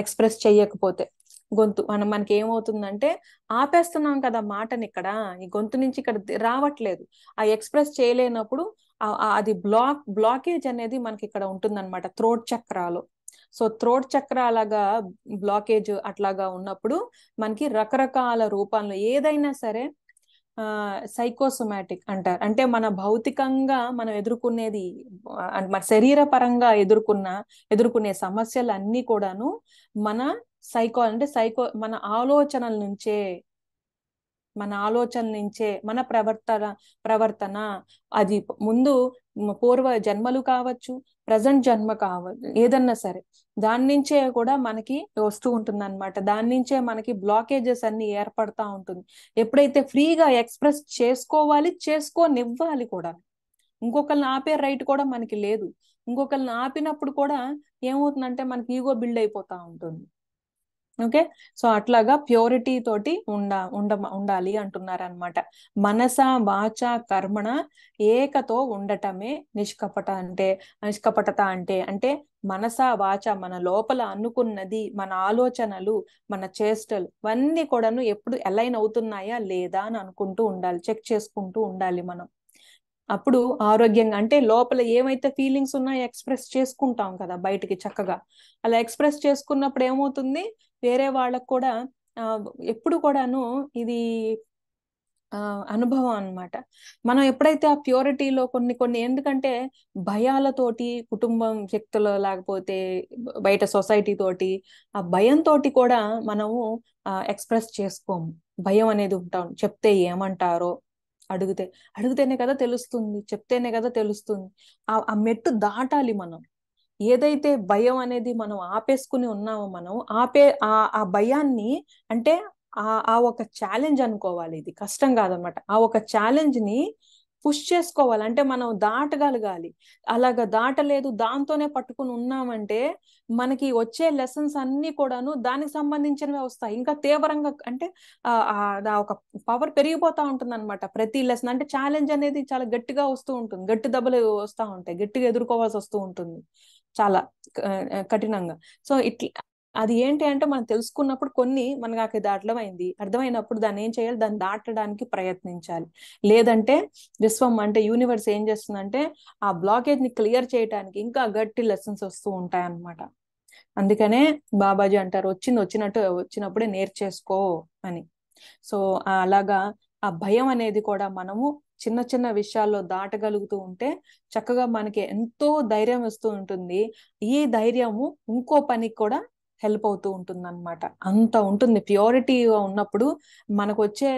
ఎక్స్ప్రెస్ చెయ్యకపోతే మనకి ఏమవుతుందంటే, ఆపేస్తున్నాం కదా మాటని ఇక్కడ, ఈ గొంతు నుంచి ఇక్కడ రావట్లేదు. ఆ ఎక్స్ప్రెస్ చేయలేనప్పుడు అది బ్లాకేజ్ అనేది మనకి ఇక్కడ ఉంటుందన్నమాట, థ్రోట్ చక్రాలు. సో థ్రోట్ చక్ర అలాగా బ్లాకేజ్ అట్లాగా ఉన్నప్పుడు మనకి రకరకాల రూపంలో ఏదైనా సరే సైకోసోమాటిక్ అంటారు. అంటే మన భౌతికంగా మనం ఎదుర్కొనేది, మన శరీర పరంగా ఎదుర్కొనే సమస్యలు అన్ని కూడాను మన మన ఆలోచనల నుంచే మన ప్రవర్తన అది ముందు పూర్వ జన్మలు కావచ్చు, ప్రజెంట్ జన్మ కావచ్చు, ఏదన్నా సరే దాని నుంచే కూడా మనకి వస్తూ ఉంటుంది అనమాట. దాని నుంచే మనకి బ్లాకేజెస్ అన్ని ఏర్పడతా ఉంటుంది. ఎప్పుడైతే ఫ్రీగా ఎక్స్ప్రెస్ చేసుకోనివ్వాలి కూడా. ఇంకొకరిని ఆపే రైట్ కూడా మనకి లేదు. ఇంకొకరిని ఆపినప్పుడు కూడా ఏమవుతుందంటే మనకి ఈగో బిల్డ్ అయిపోతా ఉంటుంది. ఓకే, సో అట్లాగా ప్యూరిటీ తోటి ఉండాలి అంటున్నారనమాట. మనస వాచ కర్మణ ఏకతో ఉండటమే నిష్కపటత అంటే మనస వాచ, మన లోపల అనుకున్నది, మన ఆలోచనలు, మన చేష్టలు ఇవన్నీ కూడాను ఎప్పుడు అలైన్ అవుతున్నాయా లేదా అని అనుకుంటూ ఉండాలి, చెక్ చేసుకుంటూ ఉండాలి మనం. అప్పుడు ఆరోగ్యంగా, అంటే లోపల ఏమైతే ఫీలింగ్స్ ఉన్నాయో ఎక్స్ప్రెస్ చేసుకుంటాం కదా బయటికి చక్కగా. అలా ఎక్స్ప్రెస్ చేసుకున్నప్పుడు ఏమవుతుంది, వేరే వాళ్ళకు కూడా ఎప్పుడు కూడాను ఇది అనుభవం అన్నమాట. మనం ఎప్పుడైతే ఆ ప్యూరిటీలో కొన్ని ఎందుకంటే భయాలతోటి, కుటుంబం వ్యక్తులు లేకపోతే బయట సొసైటీ తోటి, ఆ భయంతో కూడా మనము ఎక్స్ప్రెస్ చేసుకోము. భయం అనేది ఉంటాం. చెప్తే ఏమంటారో, అడిగితేనే కదా తెలుస్తుంది, చెప్తేనే కదా తెలుస్తుంది. ఆ మెట్టు దాటాలి మనం. ఏదైతే భయం అనేది మనం ఆపేసుకుని ఉన్నామో, మనం ఆ భయాన్ని, అంటే ఆ ఒక ఛాలెంజ్ అనుకోవాలి. ఇది కష్టం కాదనమాట. ఆ ఒక ఛాలెంజ్ ని పుష్ చేసుకోవాలి, అంటే మనం దాటగలగాలి. అలాగా దాటలేదు, దాంతోనే పట్టుకుని ఉన్నామంటే మనకి వచ్చే లెసన్స్ అన్ని కూడాను దానికి సంబంధించినవే వస్తాయి. ఇంకా తీవ్రంగా, అంటే ఒక పవర్ పెరిగిపోతా ఉంటుంది అనమాట. ప్రతి లెసన్ అంటే ఛాలెంజ్ అనేది చాలా గట్టిగా వస్తూ ఉంటుంది, గట్టి దెబ్బలు వస్తూ ఉంటాయి, గట్టిగా ఎదుర్కోవాల్సి వస్తూ ఉంటుంది చాలా కఠినంగా. సో అది ఏంటి అంటే మనం తెలుసుకున్నప్పుడు మనకు అది అర్థమైనప్పుడు దాన్ని ఏం చేయాలి, దాన్ని దాటడానికి ప్రయత్నించాలి. లేదంటే విశ్వం అంటే యూనివర్స్ ఏం చేస్తుందంటే ఆ బ్లాకేజ్ ని క్లియర్ చేయడానికి ఇంకా గట్టి లెసన్స్ వస్తూ ఉంటాయి అన్నమాట. అందుకనే బాబాజీ అంటారు, వచ్చినప్పుడే నేర్చేసుకో అని. సో అలాగా ఆ భయం అనేది కూడా మనము చిన్న చిన్న విషయాల్లో దాటగలుగుతూ ఉంటే చక్కగా మనకి ఎంతో ధైర్యం వస్తూ ఉంటుంది. ఈ ధైర్యము ఇంకో పనికి కూడా హెల్ప్ అవుతూ ఉంటుంది అనమాట. అంత ఉంటుంది ప్యూరిటీ ఉన్నప్పుడు. మనకు వచ్చే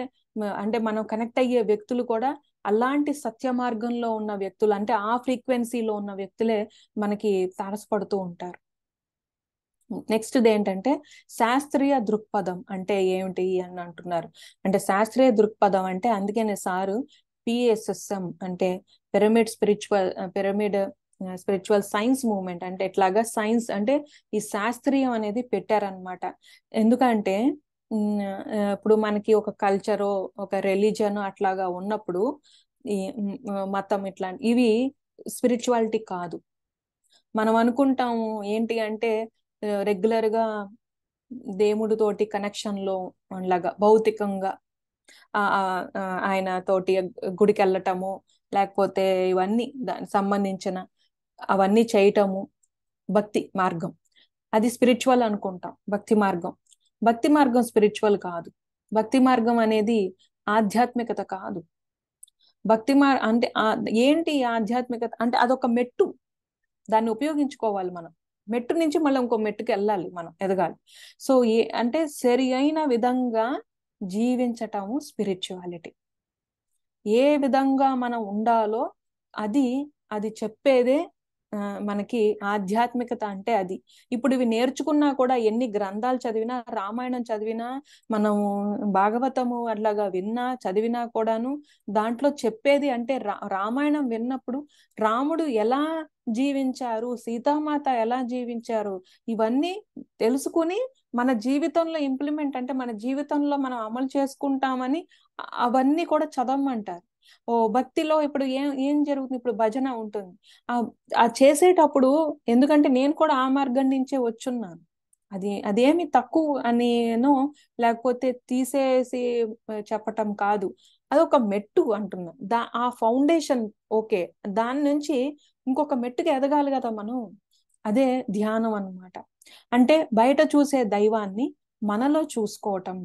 అంటే మనం కనెక్ట్ అయ్యే వ్యక్తులు కూడా అలాంటి సత్య మార్గంలో ఉన్న వ్యక్తులు, అంటే ఆ ఫ్రీక్వెన్సీలో ఉన్న వ్యక్తులే మనకి తారసపడుతూ ఉంటారు. నెక్స్ట్ ఏంటంటే శాస్త్రీయ దృక్పథం అంటే ఏమిటి అని అంటున్నారు. అంటే శాస్త్రీయ దృక్పథం అంటే, అందుకనే సారు పిఎస్ఎస్ఎం అంటే పిరమిడ్ స్పిరిచువల్ సైన్స్ మూవ్మెంట్ అంటే ఎట్లాగా సైన్స్ అంటే ఈ శాస్త్రీయం అనేది పెట్టారనమాట. ఎందుకంటే ఇప్పుడు మనకి ఒక కల్చరో, ఒక రిలీజన్ అట్లాగా ఉన్నప్పుడు ఈ మతం ఇవి స్పిరిచువాలిటీ కాదు. మనం అనుకుంటాము ఏంటి అంటే రెగ్యులర్ గా దేవుడితోటి కనెక్షన్ లో లాగా భౌతికంగా ఆయన తోటి గుడికి వెళ్ళటము, లేకపోతే ఇవన్నీ దానికి సంబంధించిన అవన్నీ చేయటము భక్తి మార్గం. అది స్పిరిచువల్ అనుకుంటాం. భక్తి మార్గం స్పిరిచువల్ కాదు. భక్తి మార్గం అనేది ఆధ్యాత్మికత కాదు. అంటే ఏంటి ఆధ్యాత్మికత అంటే అదొక మెట్టు, దాన్ని ఉపయోగించుకోవాలి మనం. మెట్టు నుంచి మళ్ళీ ఇంకో మెట్టుకి వెళ్ళాలి, మనం ఎదగాలి. సో అంటే సరి అయిన విధంగా జీవించటము స్పిరిచువాలిటీ. ఏ విధంగా మనం ఉండాలో అది అది చెప్పేదే మనకి ఆధ్యాత్మికత అంటే అది. ఇప్పుడు ఇవి నేర్చుకున్నా కూడా, ఎన్ని గ్రంథాలు చదివినా, రామాయణం చదివినా, మనము భాగవతము అట్లాగా విన్నా చదివినా కూడాను దాంట్లో చెప్పేది అంటే రామాయణం విన్నప్పుడు రాముడు ఎలా జీవించారు, సీతామాత ఎలా జీవించారు, ఇవన్నీ తెలుసుకుని మన జీవితంలో ఇంప్లిమెంట్ అంటే మన జీవితంలో మనం అమలు చేసుకుంటామని అవన్నీ కూడా చదవమంటారు. ఓ భక్తిలో ఇప్పుడు ఏం జరుగుతుంది, ఇప్పుడు భజన ఉంటుంది. ఆ చేసేటప్పుడు, ఎందుకంటే నేను కూడా ఆ మార్గం నుంచే వచ్చున్నాను. అదేమి తక్కువ అనినో లేకపోతే తీసేసి చెప్పటం కాదు. అదొక మెట్టు అంటున్నా. ఆ ఫౌండేషన్ ఓకే, దాని నుంచి ఇంకొక మెట్టుకి ఎదగాలి కదా మనం. అదే ధ్యానం అన్నమాట. అంటే బయట చూసే దైవాన్ని మనలో చూసుకోవటం,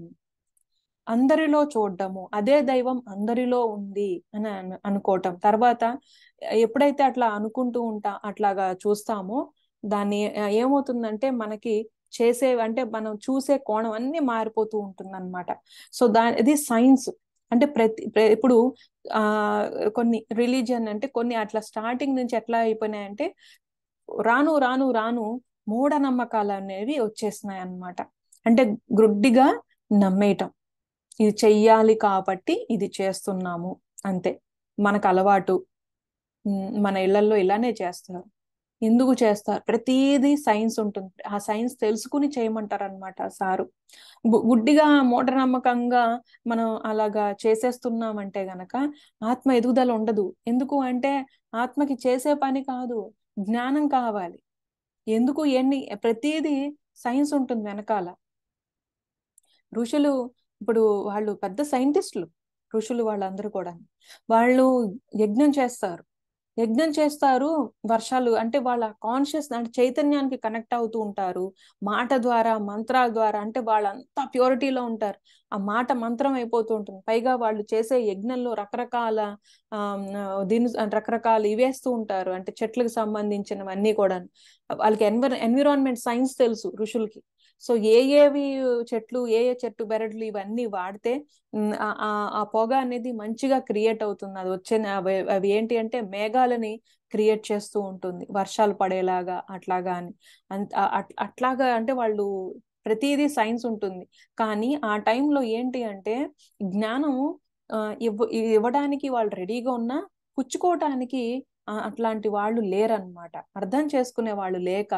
అందరిలో చూడటము, అదే దైవం అందరిలో ఉంది అని అనుకోవటం. తర్వాత ఎప్పుడైతే అట్లా అనుకుంటూ అట్లాగా చూస్తామో దాన్ని ఏమవుతుందంటే మనకి అంటే మనం చూసే కోణం అన్ని మారిపోతూ ఉంటుంది అనమాట. సో ఇది సైన్స్. అంటే ఇప్పుడు కొన్ని రిలీజియన్ అంటే కొన్ని అట్లా స్టార్టింగ్ నుంచి ఎట్లా అయిపోయినాయంటే రాను రాను రాను మూఢనమ్మకాలు అనేవి వచ్చేసినాయి అన్నమాట. అంటే గ్రుడ్డిగా నమ్మేయటం, ఇది చెయ్యాలి కాబట్టి ఇది చేస్తున్నాము అంతే, మనకు అలవాటు. మన ఇళ్లలో ఇలానే చేస్తారు. ఎందుకు చేస్తారు? ప్రతిదీ సైన్స్ ఉంటుంది. ఆ సైన్స్ తెలుసుకుని చేయమంటారు అనమాట సారు. గుడ్డిగా మూఢనమ్మకంగా మనం అలాగా చేసేస్తున్నామంటే గనక ఆత్మ ఎదుగుదల ఉండదు. ఎందుకు అంటే ఆత్మకి చేసే పని కాదు, జ్ఞానం కావాలి. ఎందుకు ప్రతిదీ సైన్స్ ఉంటుంది వెనకాల. ఋషులు ఇప్పుడు వాళ్ళు పెద్ద సైంటిస్టులు, ఋషులు వాళ్ళందరూ కూడా. వాళ్ళు యజ్ఞం చేస్తారు, వర్షాలు అంటే వాళ్ళ కాన్షియస్ అంటే చైతన్యానికి కనెక్ట్ అవుతూ ఉంటారు. మాట ద్వారా, మంత్రాల ద్వారా, అంటే వాళ్ళంతా ప్యూరిటీలో ఉంటారు. ఆ మాట మంత్రం అయిపోతూ ఉంటుంది. పైగా వాళ్ళు చేసే యజ్ఞంలో రకరకాల రకరకాలు ఇవేస్తూ ఉంటారు, అంటే చెట్లకు సంబంధించినవన్నీ కూడా. వాళ్ళకి ఎన్విరాన్మెంట్ సైన్స్ తెలుసు ఋషులకి. సో ఏవి చెట్లు, ఏ చెట్టు బెరడ్లు ఇవన్నీ వాడితే ఆ పొగ అనేది మంచిగా క్రియేట్ అవుతుంది. అది అవి ఏంటి అంటే మేఘాలని క్రియేట్ చేస్తూ ఉంటుంది, వర్షాలు పడేలాగా అట్లాగా అని. అట్లాగా అంటే వాళ్ళు ప్రతిదీ సైన్స్ ఉంటుంది. కానీ ఆ టైంలో ఏంటి అంటే జ్ఞానం ఇవ్వడానికి వాళ్ళు రెడీగా ఉన్నా పుచ్చుకోవటానికి అట్లాంటి వాళ్ళు లేరన్నమాట. అర్థం చేసుకునే వాళ్ళు లేక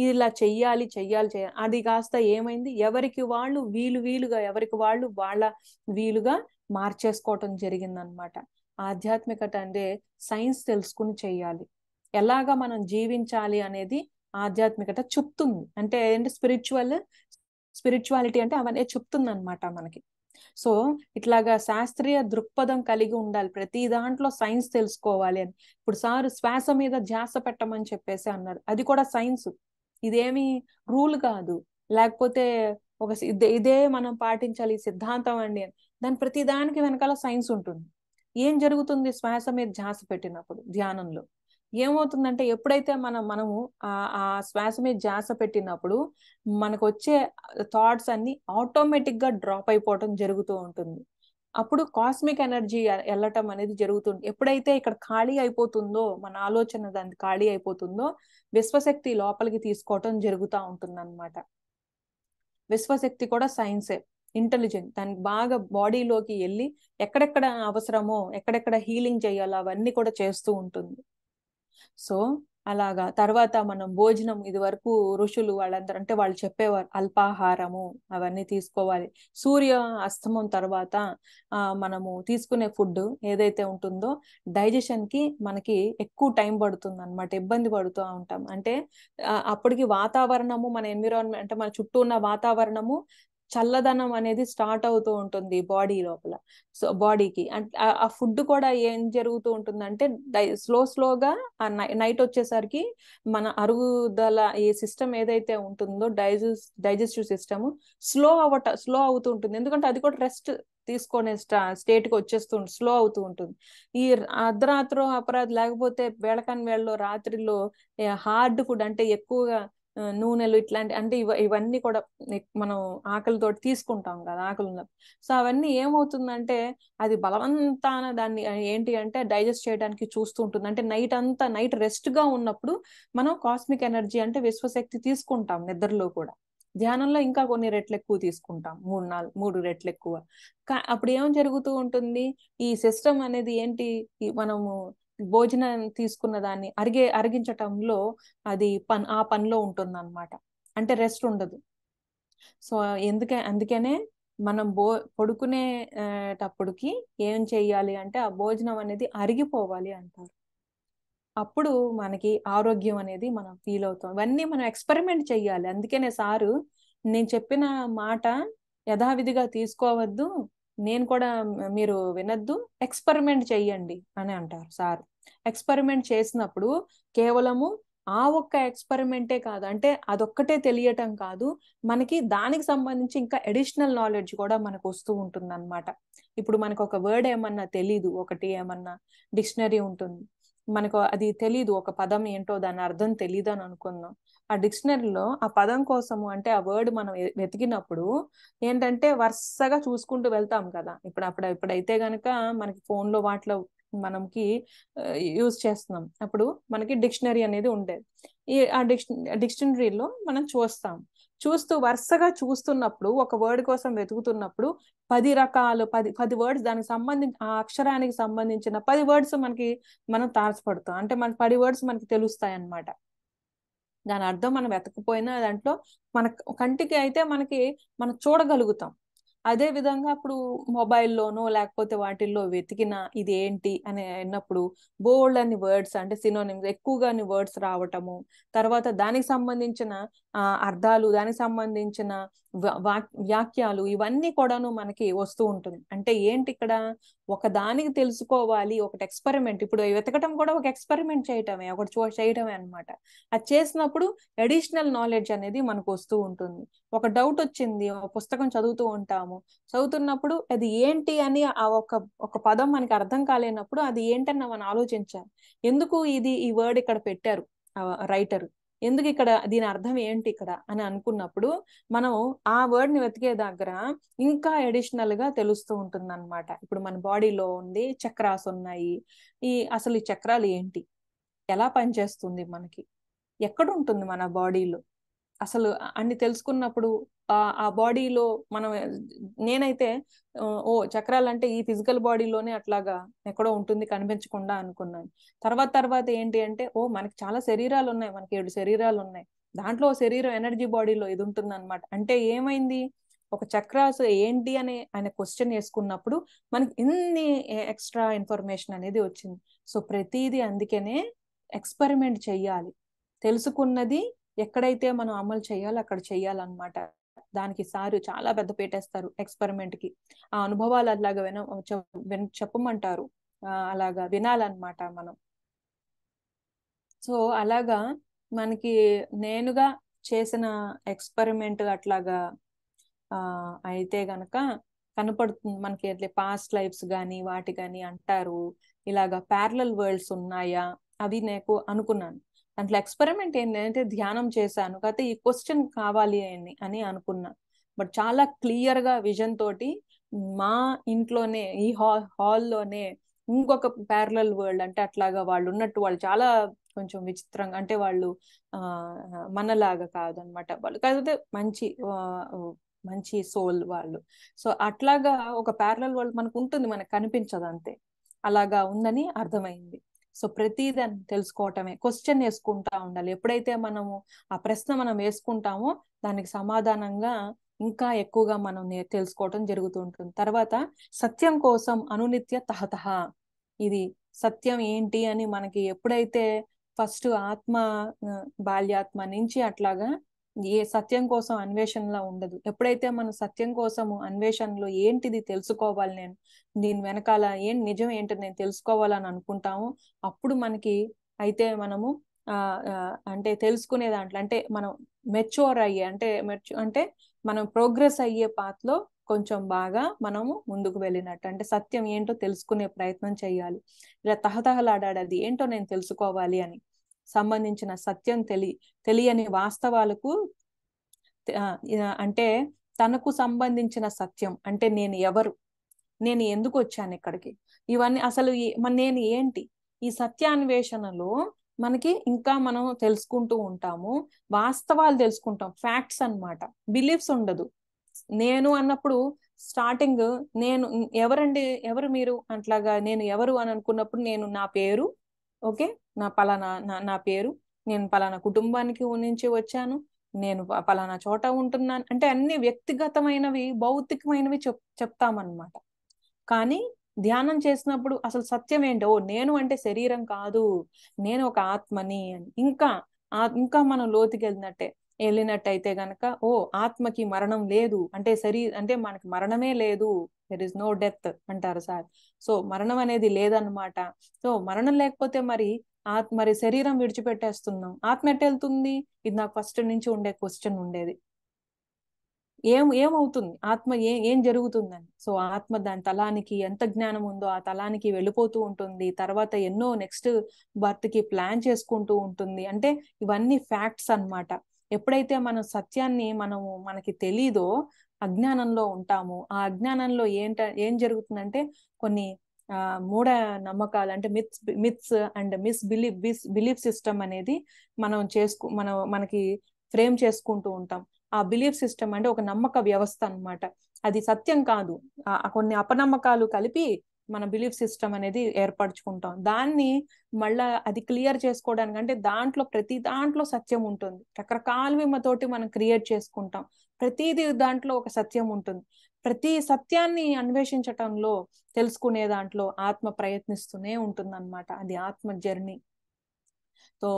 ఇలా చెయ్యాలి చెయ్యాలి చెయ్యాలి, అది కాస్త ఏమైంది, ఎవరికి వాళ్ళు వీలుగా ఎవరికి వాళ్ళు వాళ్ళ వీలుగా మార్చేసుకోవటం జరిగిందనమాట. ఆధ్యాత్మికత అంటే సైన్స్ తెలుసుకుని చెయ్యాలి, ఎలాగా మనం జీవించాలి అనేది ఆధ్యాత్మికత చెప్తుంది. అంటే ఏంటి స్పిరిచువాలిటీ అంటే అవన్నీ చెప్తుంది అనమాట మనకి. సో ఇట్లాగా శాస్త్రీయ దృక్పథం కలిగి ఉండాలి, ప్రతి దాంట్లో సైన్స్ తెలుసుకోవాలి అని. ఇప్పుడు సార్ శ్వాస మీద ధ్యాస పెట్టమని చెప్పేసి అన్నారు, అది కూడా సైన్స్. ఇదేమి రూల్ కాదు, లేకపోతే ఇదే మనం పాటించాలి సిద్ధాంతం అండి అని. ప్రతి దానికి వెనకాల సైన్స్ ఉంటుంది. ఏం జరుగుతుంది శ్వాస మీద ధ్యాస పెట్టినప్పుడు ధ్యానంలో? ఏమవుతుందంటే ఎప్పుడైతే మనము ఆ శ్వాస మీద ధ్యాస పెట్టినప్పుడు మనకు వచ్చే థాట్స్ అన్ని ఆటోమేటిక్ గా డ్రాప్ అయిపోవటం జరుగుతూ ఉంటుంది. అప్పుడు కాస్మిక్ ఎనర్జీ వెళ్ళటం అనేది జరుగుతుంది. ఎప్పుడైతే ఇక్కడ ఖాళీ అయిపోతుందో, మన ఆలోచన దాన్ని ఖాళీ అయిపోతుందో, విశ్వశక్తి లోపలికి తీసుకోవటం జరుగుతూ ఉంటుంది అనమాట. విశ్వశక్తి కూడా సైన్సే, ఇంటెలిజెంట్. దానికి బాగా బాడీలోకి వెళ్ళి ఎక్కడెక్కడ అవసరమో, ఎక్కడెక్కడ హీలింగ్ చేయాలో అవన్నీ కూడా చేస్తూ ఉంటుంది. సో అలాగా తర్వాత మనం భోజనం, ఇది వరకు ఋషులు వాళ్ళందరూ అంటే వాళ్ళు చెప్పేవారు అల్పాహారము అవన్నీ తీసుకోవాలి. సూర్య అస్తమం తర్వాత మనము తీసుకునే ఫుడ్ ఏదైతే ఉంటుందో డైజెషన్ కి మనకి ఎక్కువ టైం పడుతుంది అనమాట, ఇబ్బంది పడుతూ ఉంటాం. అంటే అప్పటికి వాతావరణము, మన ఎన్విరాన్మెంట్ అంటే మన చుట్టూ ఉన్న వాతావరణము చల్లదనం అనేది స్టార్ట్ అవుతూ ఉంటుంది బాడీ లోపల. సో బాడీకి ఆ ఫుడ్ కూడా ఏం జరుగుతూ ఉంటుందంటే స్లోగా ఆ నైట్ వచ్చేసరికి మన అరుగుదల ఈ సిస్టమ్ ఏదైతే ఉంటుందో డైజెస్టివ్ సిస్టమ్ స్లో అవుతూ ఉంటుంది. ఎందుకంటే అది కూడా రెస్ట్ తీసుకునే స్టేట్ కి వచ్చేస్తుంది, స్లో అవుతూ ఉంటుంది. ఈ అర్ధరాత్రి అపరాధి లేకపోతే వేళకాని వేళలో రాత్రిలో హార్డ్ ఫుడ్ అంటే ఎక్కువగా నూనెలు ఇట్లాంటి అంటే ఇవన్నీ కూడా మనం ఆకలితోటి తీసుకుంటాం కదా, ఆకలి ఉన్నప్పుడు. సో అవన్నీ ఏమవుతుందంటే అది బలవంతాన దాన్ని ఏంటి అంటే డైజెస్ట్ చేయడానికి చూస్తూ ఉంటుంది. అంటే నైట్ రెస్ట్ గా ఉన్నప్పుడు మనం కాస్మిక్ ఎనర్జీ అంటే విశ్వశక్తి తీసుకుంటాం నిద్రలో కూడా. ధ్యానంలో ఇంకా కొన్ని రెట్లు ఎక్కువ తీసుకుంటాం, 3 రెట్లు ఎక్కువ. అప్పుడు ఏం జరుగుతూ ఉంటుంది, ఈ సిస్టమ్ అనేది ఏంటి, మనము భోజనం తీసుకున్న దాన్ని అరిగించటంలో అది ఆ పనిలో ఉంటుంది అనమాట. అంటే రెస్ట్ ఉండదు. సో అందుకనే మనం పడుకునే టప్పుడుకి ఏం చెయ్యాలి అంటే ఆ భోజనం అనేది అరిగిపోవాలి అంటారు. అప్పుడు మనకి ఆరోగ్యం అనేది మనం ఫీల్ అవుతాం. ఇవన్నీ మనం ఎక్స్పెరిమెంట్ చెయ్యాలి. అందుకనే సారు నేను చెప్పిన మాట యథావిధిగా తీసుకోవద్దు, నేను కూడా మీరు వినద్దు, ఎక్స్పెరిమెంట్ చెయ్యండి అని అంటారు సార్. ఎక్స్పెరిమెంట్ చేసినప్పుడు కేవలము ఆ ఒక్క ఎక్స్పెరిమెంటే కాదు, అంటే అదొక్కటే తెలియటం కాదు, మనకి దానికి సంబంధించి ఇంకా అడిషనల్ నాలెడ్జ్ కూడా మనకు వస్తూ ఉంటుంది అనమాట. ఇప్పుడు మనకు ఒక వర్డ్ ఏమన్నా తెలీదు, ఒకటి ఏమన్నా డిక్షనరీ ఉంటుంది, మనకు అది తెలీదు, ఒక పదం ఏంటో దాని అర్థం తెలీదు అని అనుకుందాం. ఆ డిక్షనరీలో ఆ పదం కోసము అంటే ఆ వర్డ్ మనం వెతికినప్పుడు ఏంటంటే వరుసగా చూసుకుంటూ వెళ్తాం కదా. ఇప్పుడైతే గనక మనకి ఫోన్ లో వాటిలో మనకి యూజ్ చేస్తున్నాం, అప్పుడు మనకి డిక్షనరీ అనేది ఉండేది. ఆ డిక్షనరీలో మనం చూస్తూ వరుసగా చూస్తున్నప్పుడు ఒక వర్డ్ కోసం వెతుకుతున్నప్పుడు 10 వర్డ్స్ దానికి సంబంధించి ఆ అక్షరానికి సంబంధించిన 10 వర్డ్స్ మనకి మనం తారసపడతాం. అంటే మన 10 వర్డ్స్ మనకి తెలుస్తాయి అన్నమాట. దాని అర్థం మనం వెతకపోయినా దాంట్లో మన కంటికి అయితే మనం చూడగలుగుతాం. అదే విధంగా ఇప్పుడు మొబైల్లోనో లేకపోతే వాటిల్లో వెతికిన ఇది ఏంటి అని అన్నప్పుడు బోల్డ్ అని వర్డ్స్ అంటే సినోనిమ్స్ ఎక్కువగా వర్డ్స్ రావటము, తర్వాత దానికి సంబంధించిన అర్థాలు, దానికి సంబంధించిన వాక్యాలు, ఇవన్నీ కూడాను మనకి వస్తూ ఉంటుంది. అంటే ఏంటి ఇక్కడ ఒక దానికి తెలుసుకోవాలి, ఒకటి ఎక్స్పెరిమెంట్. ఇప్పుడు వెతకటం కూడా ఒక ఎక్స్పెరిమెంట్ చేయటమే, ఒకటి చేయటమే అన్నమాట. అది చేసినప్పుడు అడిషనల్ నాలెడ్జ్ అనేది మనకు వస్తూ ఉంటుంది. ఒక డౌట్ వచ్చింది, ఒక పుస్తకం చదువుతూ ఉంటాము, చదువుతున్నప్పుడు అది ఏంటి అని ఆ ఒక పదం మనకి అర్థం కాలేనప్పుడు అది ఏంటని మనం ఆలోచించాలి. ఎందుకు ఈ వర్డ్ ఇక్కడ పెట్టారు రైటర్, ఎందుకు ఇక్కడ దీని అర్థం ఏంటి ఇక్కడ అని అనుకున్నప్పుడు మనం ఆ వర్డ్ ని వెతికే దగ్గర ఇంకా అడిషనల్ గా తెలుస్తూ ఉంటుంది అనమాట. ఇప్పుడు మన బాడీలో ఉంది చక్రాస్ ఉన్నాయి, అసలు ఈ చక్రాలు ఏంటి, ఎలా పనిచేస్తుంది, మనకి ఎక్కడ ఉంటుంది మన బాడీలో అసలు అన్ని తెలుసుకున్నప్పుడు ఆ బాడీలో మనం నేనైతే చక్రాలు అంటే ఈ ఫిజికల్ బాడీలోనే అట్లాగా ఎక్కడో ఉంటుంది కనిపించకుండా అనుకున్నాను. తర్వాత ఏంటి అంటే మనకి చాలా శరీరాలు ఉన్నాయి, మనకి 7 శరీరాలు ఉన్నాయి, దాంట్లో శరీరం ఎనర్జీ బాడీలో ఇది ఉంటుంది అనమాట. అంటే ఏమైంది, ఒక చక్రాస్ ఏంటి అని ఆయన క్వశ్చన్ వేసుకున్నప్పుడు మనకి ఇన్ని ఎక్స్ట్రా ఇన్ఫర్మేషన్ అనేది వచ్చింది. సో ప్రతిదీ అందుకనే ఎక్స్పెరిమెంట్ చెయ్యాలి. తెలుసుకున్నది ఎక్కడైతే మనం అమలు చేయాలో అక్కడ చెయ్యాలన్నమాట. దానికి సారు చాలా పెద్ద పీటేస్తారు ఎక్స్పెరిమెంట్ కి. ఆ అనుభవాలు అలాగా చెప్పమంటారు, అలాగా వినాలన్నమాట మనం. సో అలాగా మనకి నేనుగా చేసిన ఎక్స్పెరిమెంట్ అట్లాగా అయితే గనక కనపడుతుంది మనకి. అట్లా పాస్ట్ లైఫ్స్ గాని వాటి గాని అంటారు, ఇలాగా ప్యారలల్ వరల్డ్స్ ఉన్నాయా అది నాకు అనుకున్నాను. దాంట్లో ఎక్స్పెరిమెంట్ ఏంటంటే ధ్యానం చేశాను, కాకపోతే ఈ క్వశ్చన్ కావాలి అని అనుకున్నా. బట్ చాలా క్లియర్ గా విజన్ తోటి మా ఇంట్లోనే ఈ హాల్లోనే ఇంకొక ప్యారలల్ వరల్డ్ అంటే అట్లాగా వాళ్ళు ఉన్నట్టు, వాళ్ళు చాలా కొంచెం విచిత్రంగా, అంటే వాళ్ళు మనలాగా కాదనమాట, వాళ్ళు కాకపోతే మంచి సోల్ వాళ్ళు. సో అట్లాగా ఒక ప్యారలల్ వరల్డ్ మనకు ఉంటుంది, మనకు కనిపించదు అంతే, అలాగా ఉందని అర్థమైంది. సో ప్రతిదాన్ని తెలుసుకోవటమే, క్వశ్చన్ వేసుకుంటా ఉండాలి. ఎప్పుడైతే మనము ఆ ప్రశ్న మనం వేసుకుంటామో దానికి సమాధానంగా ఇంకా ఎక్కువగా మనం తెలుసుకోవటం జరుగుతూ ఉంటుంది. తర్వాత సత్యం కోసం అనునిత్య తహతహ, ఇది సత్యం ఏంటి అని మనకి ఎప్పుడైతే ఫస్ట్ ఆత్మ బాల్యాత్మ నుంచి అట్లాగా ఏ సత్యం కోసం అన్వేషణలో ఉండదు. ఎప్పుడైతే మనం సత్యం కోసము అన్వేషణలో ఏంటిది తెలుసుకోవాలి, నేను దీని వెనకాల నిజం ఏంటో నేను తెలుసుకోవాలని అనుకుంటాము, అప్పుడు మనకి అయితే మనము అంటే తెలుసుకునే దాంట్లో అంటే మనం మెచ్యూర్ అయ్యే అంటే మనం ప్రోగ్రెస్ అయ్యే పాత్ లో కొంచెం బాగా మనము ముందుకు వెళ్ళినట్టు. అంటే సత్యం ఏంటో తెలుసుకునే ప్రయత్నం చేయాలి. ఇలా తహతహలాడాలి, అది ఏంటో నేను తెలుసుకోవాలి అని. సంబంధించిన సత్యం తెలియని వాస్తవాలకు అంటే తనకు సంబంధించిన సత్యం అంటే నేను ఎవరు, నేను ఎందుకు వచ్చాను ఇక్కడికి, ఇవన్నీ అసలు నేను ఏంటి, ఈ సత్యాన్వేషణలో మనకి ఇంకా మనం తెలుసుకుంటూ ఉంటాము, వాస్తవాలు తెలుసుకుంటాం, ఫ్యాక్ట్స్ అన్నమాట. బిలీఫ్స్ ఉండదు. నేను అన్నప్పుడు స్టార్టింగ్ నేను ఎవరండి, ఎవరు మీరు అట్లాగా నేను ఎవరు అని అనుకున్నప్పుడు నేను నా పేరు, ఓకే, నా పలానా నా పేరు, నేను పలానా కుటుంబానికి నుంచి వచ్చాను, నేను పలానా చోట ఉంటున్నాను అంటే అన్ని వ్యక్తిగతమైనవి భౌతికమైనవి చెప్తామన్నమాట. కానీ ధ్యానం చేసినప్పుడు అసలు సత్యం ఏంటి, ఓ నేను అంటే శరీరం కాదు, నేను ఒక ఆత్మని అని ఇంకా మనం లోతుకి వెళ్ళినట్టయితే గనక ఓ ఆత్మకి మరణం లేదు అంటే అంటే మనకి మరణమే లేదు, దెర్ ఇస్ నో డెత్ అంటారు సార్. సో మరణం అనేది లేదన్నమాట. సో మరణం లేకపోతే మరి శరీరం విడిచిపెట్టేస్తున్నాం, ఆత్మ ఎట్ట వెళ్తుంది? ఇది నాకు ఫస్ట్ నుంచి ఉండే క్వశ్చన్ ఉండేది. ఏమవుతుంది ఆత్మ, ఏం జరుగుతుందని. సో ఆత్మ దాని తలానికి ఎంత జ్ఞానం ఉందో ఆ తలానికి వెళ్ళిపోతూ ఉంటుంది, తర్వాత ఎన్నో నెక్స్ట్ బర్త్ కి ప్లాన్ చేసుకుంటూ ఉంటుంది. అంటే ఇవన్నీ ఫ్యాక్ట్స్ అన్నమాట. ఎప్పుడైతే మనం సత్యాన్ని మనకి తెలీదో అజ్ఞానంలో ఉంటాము. ఆ అజ్ఞానంలో ఏం జరుగుతుందంటే కొన్ని మూఢ నమ్మకాలు అంటే మిత్స్ అండ్ బిలీఫ్ సిస్టమ్ అనేది మనకి ఫ్రేమ్ చేసుకుంటూ ఉంటాం. ఆ బిలీఫ్ సిస్టమ్ అంటే ఒక నమ్మక వ్యవస్థ అన్నమాట. అది సత్యం కాదు, కొన్ని అపనమ్మకాలు కలిపి మన బిలీఫ్ సిస్టమ్ అనేది ఏర్పరచుకుంటాం. దాన్ని మళ్ళా అది క్లియర్ చేసుకోవడానికి అంటే ప్రతి దాంట్లో సత్యం ఉంటుంది. రకరకాల విమతోటి మనం క్రియేట్ చేసుకుంటాం. ప్రతిదీ దాంట్లో ఒక సత్యం ఉంటుంది. ప్రతి సత్యాన్ని అన్వేషించటంలో తెలుసుకునే దాంట్లో ఆత్మ ప్రయత్నిస్తూనే ఉంటుంది అన్నమాట. అది ఆత్మ జర్నీ. సో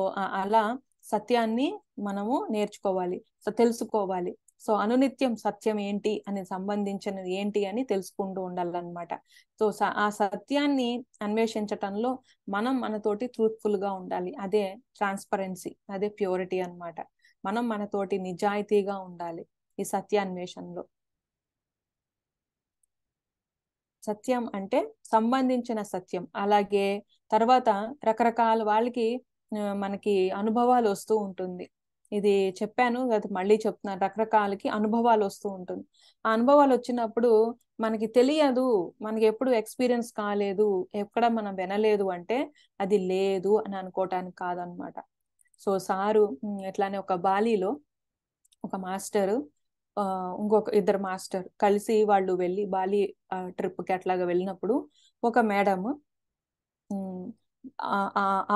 అలా సత్యాన్ని మనము నేర్చుకోవాలి, సో తెలుసుకోవాలి. సో అనునిత్యం సత్యం ఏంటి అని సంబంధించినది ఏంటి అని తెలుసుకుంటూ ఉండాలన్నమాట. సో ఆ సత్యాన్ని అన్వేషించటంలో మనం మనతోటి ట్రూత్ఫుల్ గా ఉండాలి. అదే ట్రాన్స్పరెన్సీ, అదే ప్యూరిటీ అన్నమాట. మనం మనతోటి నిజాయితీగా ఉండాలి ఈ సత్యాన్వేషణలో. సత్యం అంటే సంబంధించిన సత్యం. అలాగే తర్వాత రకరకాల వాళ్ళకి మనకి అనుభవాలు వస్తూ ఉంటుంది. ఇది చెప్పాను అది మళ్ళీ చెప్తున్నాను, రకరకాలకి అనుభవాలు వస్తూ ఉంటుంది. ఆ అనుభవాలు వచ్చినప్పుడు మనకి తెలియదు, మనకి ఎప్పుడు ఎక్స్పీరియన్స్ కాలేదు, ఎక్కడ మనం వినలేదు అంటే అది లేదు అని అనుకోవటానికి కాదనమాట. సో సారు ఇట్లానే ఒక బాలీలో ఒక మాస్టరు ఇంకొక ఇద్దరు మాస్టర్ కలిసి వాళ్ళు వెళ్ళి బాలి ట్రిప్ కి అట్లాగా వెళ్ళినప్పుడు ఒక మేడం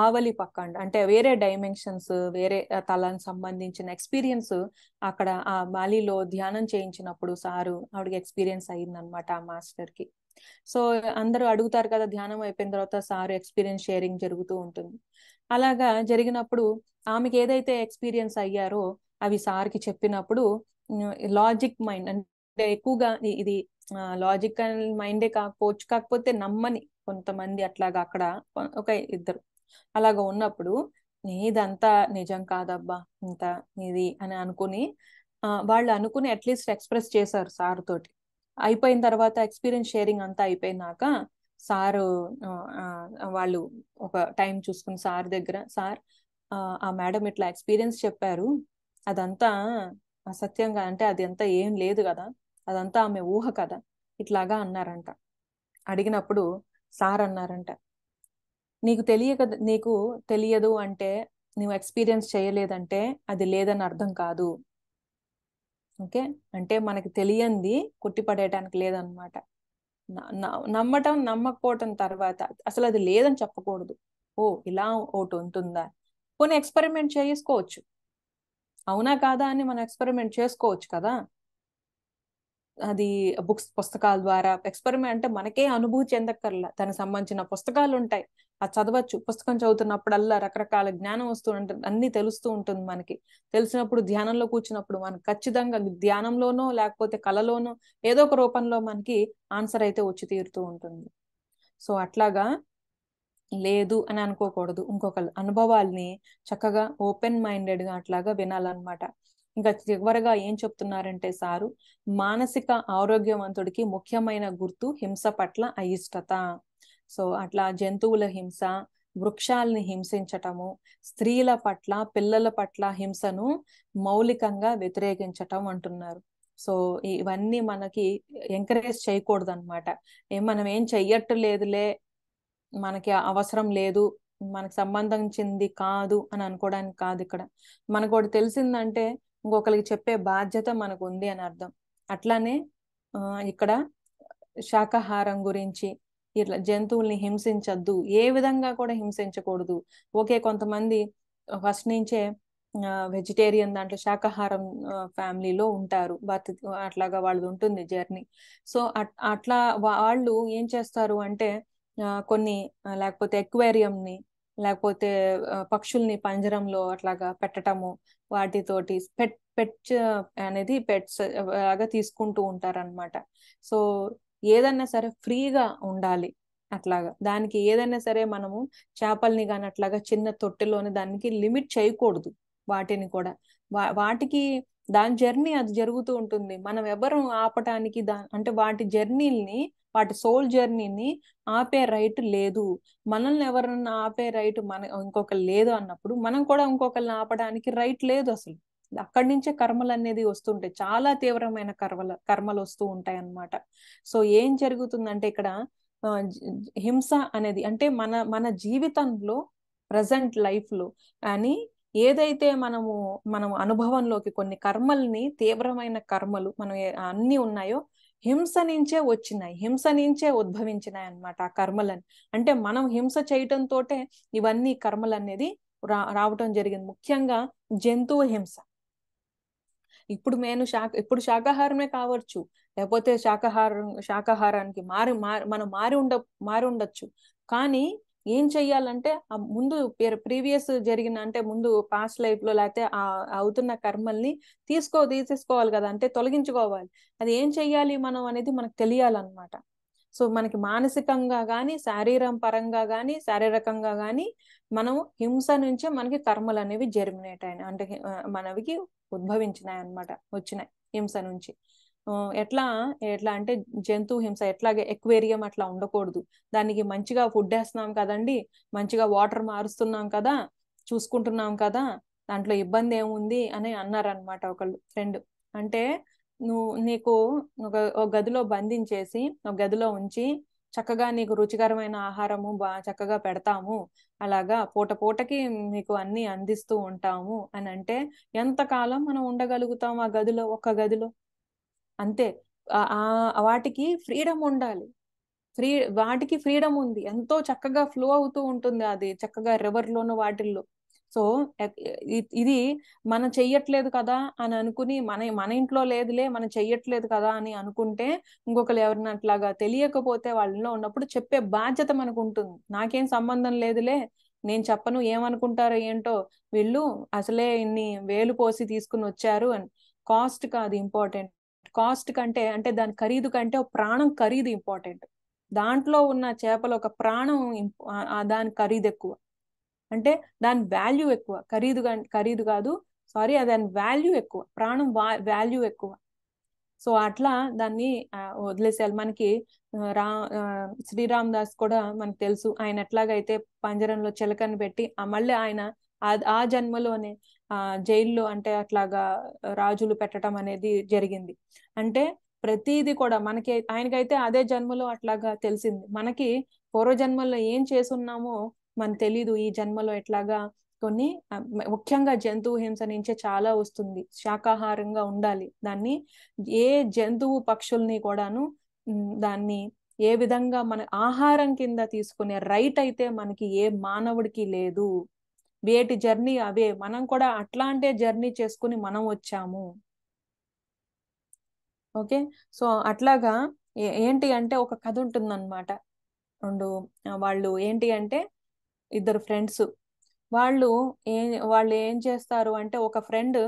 ఆవలి పక్క అంటే వేరే డైమెన్షన్స్, వేరే తలానికి సంబంధించిన ఎక్స్పీరియన్స్ అక్కడ ఆ బాలీలో ధ్యానం చేయించినప్పుడు ఆవిడకి ఎక్స్పీరియన్స్ అయిందనమాట ఆ మాస్టర్ కి. సో అందరూ అడుగుతారు కదా, ధ్యానం అయిపోయిన తర్వాత సారు ఎక్స్పీరియన్స్ షేరింగ్ జరుగుతూ ఉంటుంది. అలాగా జరిగినప్పుడు ఆమెకి ఏదైతే ఎక్స్పీరియన్స్ అయ్యారో అవి సార్కి చెప్పినప్పుడు లాజిక్ మైండ్ అంటే ఎక్కువగా ఇది లాజికల్ మైండే కాకపోతే నమ్మని కొంతమంది అట్లాగా అక్కడ ఒక ఇద్దరు అలాగా ఉన్నప్పుడు ఇదంతా నిజం కాదబ్బా ఇంత ఇది అని అనుకుని వాళ్ళు అనుకుని అట్లీస్ట్ ఎక్స్ప్రెస్ చేశారు సార్ తోటి. అయిపోయిన తర్వాత ఎక్స్పీరియన్స్ షేరింగ్ అంతా అయిపోయినాక సారు వాళ్ళు ఒక టైం చూసుకుని సార్ దగ్గర, సార్ ఆ మేడం ఇట్లా ఎక్స్పీరియన్స్ చెప్పారు, అదంతా అసత్యంగా అంటే అది అంతా ఏం లేదు కదా, అదంతా ఆమె ఊహ కదా ఇట్లాగా అన్నారంట. అడిగినప్పుడు సార్ అన్నారంట, నీకు తెలియదు అంటే నువ్వు ఎక్స్పీరియన్స్ చేయలేదంటే అది లేదని అర్థం కాదు. ఓకే, అంటే మనకి తెలియంది కొట్టిపడేయటానికి లేదనమాట. నమ్మటం నమ్మకపోవటం తర్వాత అసలు అది లేదని చెప్పకూడదు. ఓ ఇలా ఒకటి ఉంటుందా, కొన్ని ఎక్స్పెరిమెంట్ చేసుకోవచ్చు, అవునా కాదా అని మనం ఎక్స్పెరిమెంట్ చేసుకోవచ్చు కదా. అది పుస్తకాల ద్వారా ఎక్స్పెరిమెంట్ అంటే మనకే అనుభూతి చెందక్కర్లా, దానికి సంబంధించిన పుస్తకాలు ఉంటాయి, అది చదవచ్చు. పుస్తకం చదువుతున్నప్పుడల్లా రకరకాల జ్ఞానం వస్తూ ఉంటుంది, అన్ని తెలుస్తూ ఉంటుంది మనకి. తెలిసినప్పుడు ధ్యానంలో కూర్చున్నప్పుడు మనకు ఖచ్చితంగా ధ్యానంలోనో లేకపోతే కళలోనో ఏదో ఒక రూపంలో మనకి ఆన్సర్ అయితే వచ్చి తీరుతూ ఉంటుంది. సో అట్లాగా లేదు అని అనుకోకూడదు, ఇంకొక అనుభవాల్ని చక్కగా ఓపెన్ మైండెడ్ గా అట్లాగా వినాలన్నమాట. ఇంకా చివరగా ఏం చెప్తున్నారంటే సారు, మానసిక ఆరోగ్యవంతుడికి ముఖ్యమైన గుర్తు హింస పట్ల అయిష్టత. సో అట్లా జంతువుల హింస, వృక్షాలని హింసించటము, స్త్రీల పట్ల పిల్లల పట్ల హింసను మౌలికంగా వ్యతిరేకించటం అంటున్నారు. సో ఇవన్నీ మనకి ఎంకరేజ్ చేయకూడదు అనమాట. మనం ఏం చెయ్యట్లేదులే, మనకి అవసరం లేదు, మనకు సంబంధించింది కాదు అని అనుకోవడానికి కాదు. ఇక్కడ మనకు ఒకటి తెలిసిందంటే ఇంకొకరికి చెప్పే బాధ్యత మనకు ఉంది అని అర్థం. అట్లానే ఇక్కడ శాకాహారం గురించి, ఇట్లా జంతువుల్ని హింసించద్దు, ఏ విధంగా కూడా హింసించకూడదు. ఓకే, కొంతమంది ఫస్ట్ నుంచే వెజిటేరియన్ దాంట్లో శాకాహారం ఫ్యామిలీలో ఉంటారు, అట్లాగా వాళ్ళది ఉంటుంది జర్నీ. సో అట్లా వాళ్ళు ఏం చేస్తారు అంటే కొన్ని లేకపోతే ఎక్వేరియంని, లేకపోతే పక్షుల్ని పంజరంలో అట్లాగా పెట్టటము, వాటితోటి పెట్స్ అనేది పెట్స్ లాగా తీసుకుంటూ ఉంటారన్నమాట. సో ఏదన్నా సరే ఫ్రీగా ఉండాలి. అట్లాగా దానికి ఏదైనా సరే మనము చేపల్ని కానీ అట్లాగా చిన్న తొట్టెలోని దానికి లిమిట్ చేయకూడదు. వాటిని కూడా వాటికి దాని జర్నీ అది జరుగుతూ ఉంటుంది. మనం ఎవరు ఆపటానికి అంటే వాటి జర్నీని, వాటి సోల్ జర్నీని ఆపే రైట్ లేదు. మనల్ని ఎవరన్నా ఆపే రైట్ ఇంకొకరు లేదు అన్నప్పుడు మనం కూడా ఇంకొకరిని ఆపడానికి రైట్ లేదు అసలు. అక్కడి నుంచే కర్మలు అనేది వస్తుంటాయి, చాలా తీవ్రమైన కర్మలు వస్తూ ఉంటాయి అన్నమాట. సో ఏం జరుగుతుందంటే ఇక్కడ హింస అనేది అంటే మన జీవితంలో ప్రజెంట్ లైఫ్ లో అని ఏదైతే మనం అనుభవంలోకి కొన్ని కర్మల్ని, తీవ్రమైన కర్మలు మనం అన్ని ఉన్నాయో హింస నుంచే వచ్చినాయి, హింస నుంచే ఉద్భవించినాయి అన్నమాట ఆ కర్మలని. అంటే మనం హింస చేయటంతో ఇవన్నీ కర్మలు అనేది రావటం జరిగింది. ముఖ్యంగా జంతువు హింస. ఇప్పుడు ఇప్పుడు శాకాహారమే కావచ్చు, లేకపోతే శాకాహారానికి మనం మారి ఉండొచ్చు. కానీ ఏం చెయ్యాలంటే ముందు ప్రీవియస్ జరిగిన అంటే ముందు పాస్ట్ లైఫ్ లో లేకపోతే అవుతున్న కర్మల్ని తీసేసుకోవాలి కదా, అంటే తొలగించుకోవాలి. అది ఏం చెయ్యాలి మనం అనేది మనకు తెలియాలన్నమాట. సో మనకి మానసికంగా కానీ, శారీరకంగా కానీ మనం హింస నుంచే మనకి కర్మలు అనేవి జర్మినేట్ అయినాయి, అంటే మనవికి ఉద్భవించినాయి అన్నమాట, వచ్చినాయి హింస నుంచి. ఎట్లా అంటే జంతువు హింస ఎట్లాగే ఎక్వేరియం అట్లా ఉండకూడదు. దానికి మంచిగా ఫుడ్ వేస్తున్నాం కదండి, మంచిగా వాటర్ మారుస్తున్నాం కదా, చూసుకుంటున్నాం కదా, దాంట్లో ఇబ్బంది ఏముంది అని అన్నారనమాట ఒకళ్ళు ఫ్రెండ్. అంటే నీకు ఒక గదిలో బంధించేసి, ఒక గదిలో ఉంచి చక్కగా నీకు రుచికరమైన ఆహారము చక్కగా పెడతాము, అలాగా పూటకి మీకు అన్ని అందిస్తూ ఉంటాము అని అంటే ఎంతకాలం మనం ఉండగలుగుతాం ఆ గదిలో, ఒక్క గదిలో? అంతే. వాటికి ఫ్రీడమ్ ఉండాలి. వాటికి ఫ్రీడమ్ ఉంది, ఎంతో చక్కగా ఫ్లో అవుతూ ఉంటుంది అది, చక్కగా రివర్ లోను వాటిల్లో. సో ఇది మనం చెయ్యట్లేదు కదా అని అనుకుని, మన ఇంట్లో లేదులే మనం చెయ్యట్లేదు కదా అని అనుకుంటే, ఇంకొకరు ఎవరిని అట్లాగా తెలియకపోతే వాళ్ళలో ఉన్నప్పుడు చెప్పే బాధ్యత మనకు ఉంటుంది. నాకేం సంబంధం లేదులే, నేను చెప్పను, ఏమనుకుంటారో ఏంటో వీళ్ళు, అసలే ఇన్ని వేలు పోసి తీసుకుని వచ్చారు అని. కాస్ట్ కాదు ఇంపార్టెంట్, కాస్ట్ కంటే అంటే దాని ఖరీదు కంటే ఒక ప్రాణం ఖరీదు ఇంపార్టెంట్. దాంట్లో ఉన్న చేపలు ఒక ప్రాణం దాని ఖరీదు ఎక్కువ, అంటే దాని వాల్యూ ఎక్కువ. ఖరీదు కాదు, సారీ, దాని వాల్యూ ఎక్కువ, ప్రాణం వాల్యూ ఎక్కువ. సో అట్లా దాన్ని వదిలేసేయాలి. మనకి శ్రీరామ్ దాస్ కూడా మనకు తెలుసు, ఆయన ఎట్లాగైతే పంజరంలో చిలకని పెట్టి మళ్ళీ ఆయన ఆ జన్మలోనే జైల్లో అంటే అట్లాగా రాజులు పెట్టడం అనేది జరిగింది. అంటే ప్రతిది కూడా మనకి, ఆయనకైతే అదే జన్మలో అట్లాగా తెలిసింది. మనకి పూర్వజన్మల్లో ఏం చేసున్నామో మనకు తెలీదు, ఈ జన్మలో ఎట్లాగా కొన్ని ముఖ్యంగా జంతువు హింస నుంచే చాలా వస్తుంది. శాకాహారంగా ఉండాలి. దాన్ని ఏ జంతువు పక్షుల్ని కూడాను దాన్ని ఏ విధంగా మన ఆహారం కింద తీసుకునే రైట్ అయితే మనకి ఏ మానవుడికి లేదు. వేటి జర్నీ అవే, మనం కూడా అట్లాంటి జర్నీ చేసుకుని మనం వచ్చాము. ఓకే, సో అట్లాగా ఏంటి అంటే ఒక కథ ఉంటుందన్నమాట. వాళ్ళు ఏంటి అంటే ఇద్దరు ఫ్రెండ్స్, వాళ్ళు ఏం చేస్తారు అంటే, ఒక ఫ్రెండ్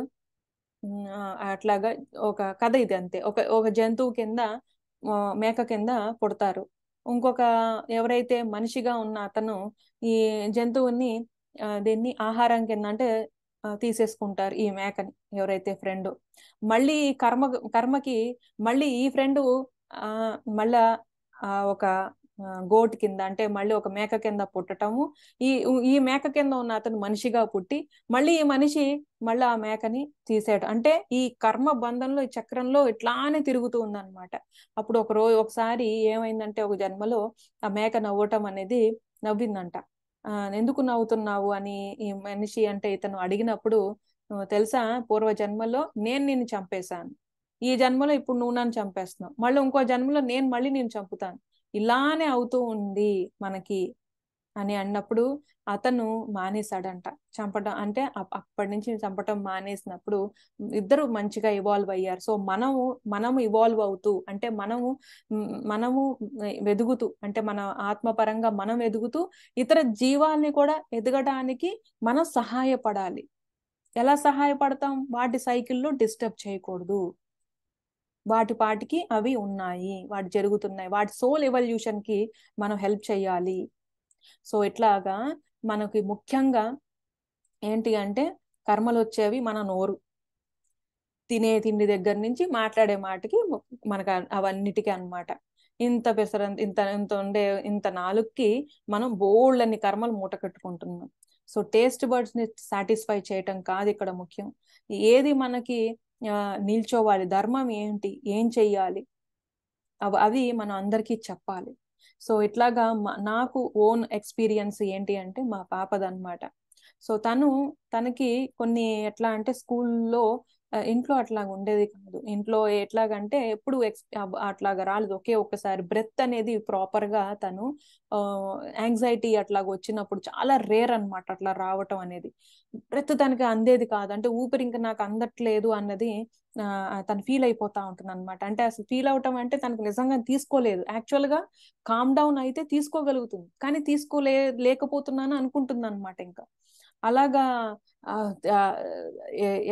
అట్లాగా ఒక కథ ఇది అంతే, ఒక జంతువు కింద మేక కింద పుడతారు. ఇంకొక ఎవరైతే మనిషిగా ఉన్న అతను ఈ జంతువుని దీన్ని ఆహారం కింద అంటే తీసేసుకుంటారు ఈ మేకని, ఎవరైతే ఫ్రెండ్. మళ్ళీ కర్మకి మళ్ళీ ఈ ఫ్రెండ్ మళ్ళా ఒక గోట్ కింద, అంటే మళ్ళీ ఒక మేక కింద పుట్టటము, ఈ ఈ మేక కింద ఉన్న అతను మనిషిగా పుట్టి మళ్ళీ ఈ మనిషి మళ్ళీ ఆ మేకని తీసేయడం, అంటే ఈ కర్మ బంధంలో ఈ చక్రంలో ఇట్లానే తిరుగుతూ ఉందన్నమాట. అప్పుడు ఒకసారి ఏమైందంటే ఒక జన్మలో ఆ మేక నవ్వటం అనేది నవ్విందంట. ఎందుకు నవ్వుతున్నావు అని ఈ మనిషి అంటే ఇతను అడిగినప్పుడు, తెలుసా పూర్వ జన్మలో నేను నిన్ను చంపేశాను, ఈ జన్మలో ఇప్పుడు నువ్వు నన్ను చంపేస్తున్నావు, మళ్ళీ ఇంకో జన్మలో నేను మళ్ళీ నేను చంపుతాను, ఇలానే అవుతూ ఉంది మనకి అని అన్నప్పుడు అతను మానేశాడంట చంపడం. అంటే అప్పటి నుంచి చంపటం మానేసినప్పుడు ఇద్దరు మంచిగా ఇవాల్వ్ అయ్యారు. సో మనము ఇవాల్వ్ అవుతూ, అంటే మనము వెదుగుతూ, అంటే మన ఆత్మపరంగా మనం ఎదుగుతూ ఇతర జీవాల్ని కూడా ఎదగడానికి మనం సహాయపడాలి. ఎలా సహాయపడతాం? వాటి సైకిల్లో డిస్టర్బ్ చేయకూడదు, వాటి పాటికి అవి ఉన్నాయి, వాటి జరుగుతున్నాయి, వాటి సోల్ ఎవల్యూషన్ కి మనం హెల్ప్ చేయాలి. సో ఇట్లాగా మనకి ముఖ్యంగా ఏంటి అంటే కర్మలు వచ్చేవి మన నోరు, తినే తిండి దగ్గర నుంచి మాట్లాడే మాటకి మనకు అవన్నిటికీ అన్నమాట. ఇంత ఇంత ఇంత ఉండే ఇంత నాలుగుకి మనం బోల్డన్ని కర్మలు మూట కట్టుకుంటున్నాం. సో టేస్ట్ బర్డ్స్ ని సాటిస్ఫై చేయటం కాదు ఇక్కడ ముఖ్యం, ఏది మనకి నిల్చోవాలి, ధర్మం ఏంటి, ఏం చెయ్యాలి, అవి మనం అందరికీ చెప్పాలి. సో ఇట్లాగా నాకు ఓన్ ఎక్స్పీరియన్స్ ఏంటి అంటే మా పాపదన్నమాట. సో తనకి కొన్ని ఎట్లా అంటే స్కూల్లో, ఇంట్లో అట్లాగా ఉండేది కాదు. ఇంట్లో ఎట్లాగంటే ఎప్పుడు అట్లాగా రాలేదు. ఒక్కసారి బ్రెత్ అనేది ప్రాపర్ గా తను యాంగ్జైటీ అట్లాగ వచ్చినప్పుడు చాలా రేర్ అన్నమాట అట్లా రావటం అనేది. బ్రెత్ తనకి అందేది కాదు, అంటే ఊపిరి ఇంకా నాకు అందట్లేదు అన్నది తను ఫీల్ అయిపోతా ఉంటుంది అనమాట. అంటే అసలు ఫీల్ అవటం అంటే తనకు నిజంగా తీసుకోలేదు, యాక్చువల్ గా కామ్ డౌన్ అయితే తీసుకోగలుగుతుంది, కానీ లేకపోతున్నాను అనుకుంటుంది అనమాట. ఇంకా అలాగా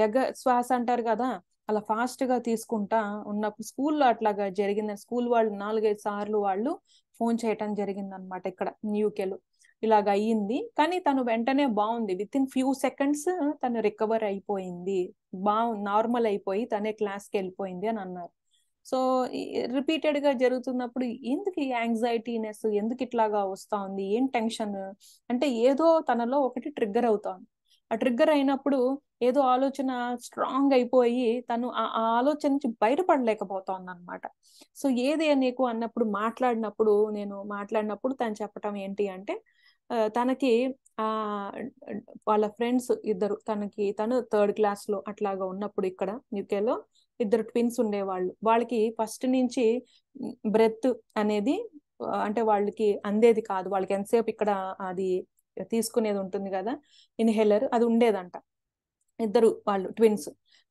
ఎగ శ్వాస అంటారు కదా, అలా ఫాస్ట్ గా తీసుకుంటా ఉన్నప్పుడు స్కూల్లో అట్లాగా జరిగింది. స్కూల్ వాళ్ళు 4-5 సార్లు వాళ్ళు ఫోన్ చేయటం జరిగింది అనమాట ఇక్కడ న్యూకేలో. ఇలాగ అయ్యింది, కానీ తను వెంటనే బాగుంది, విత్ ఇన్ ఫ్యూ సెకండ్స్ తను రికవర్ అయిపోయింది, నార్మల్ అయిపోయి తనే క్లాస్కి వెళ్ళిపోయింది అని అన్నారు. సో రిపీటెడ్ గా జరుగుతున్నప్పుడు ఎందుకు ఈ యాంగ్జైటీనెస్, ఎందుకు ఇట్లాగా వస్తా ఉంది, ఏం టెన్షన్ అంటే ఏదో తనలో ఒకటి ట్రిగ్గర్ అవుతోంది. ఆ ట్రిగ్గర్ అయినప్పుడు ఏదో ఆలోచన స్ట్రాంగ్ అయిపోయి తను ఆ ఆలోచన నుంచి బయటపడలేకపోతోంది అనమాట. సో ఏది నీకు అన్నప్పుడు నేను మాట్లాడినప్పుడు తను చెప్పటం ఏంటి అంటే, తనకి ఆ వాళ్ళ ఫ్రెండ్స్ ఇద్దరు, తను 3rd క్లాస్ లో అట్లాగా ఉన్నప్పుడు ఇక్కడ యూకేలో ఇద్దరు ట్విన్స్ ఉండేవాళ్ళు. వాళ్ళకి ఫస్ట్ నుంచి బ్రెత్ అనేది అంటే వాళ్ళకి అందేది కాదు. వాళ్ళకి ఎంతసేపు ఇక్కడ అది తీసుకునేది ఉంటుంది కదా ఇన్హేలర్, అది ఉండేదంట. ఇద్దరు వాళ్ళు ట్విన్స్.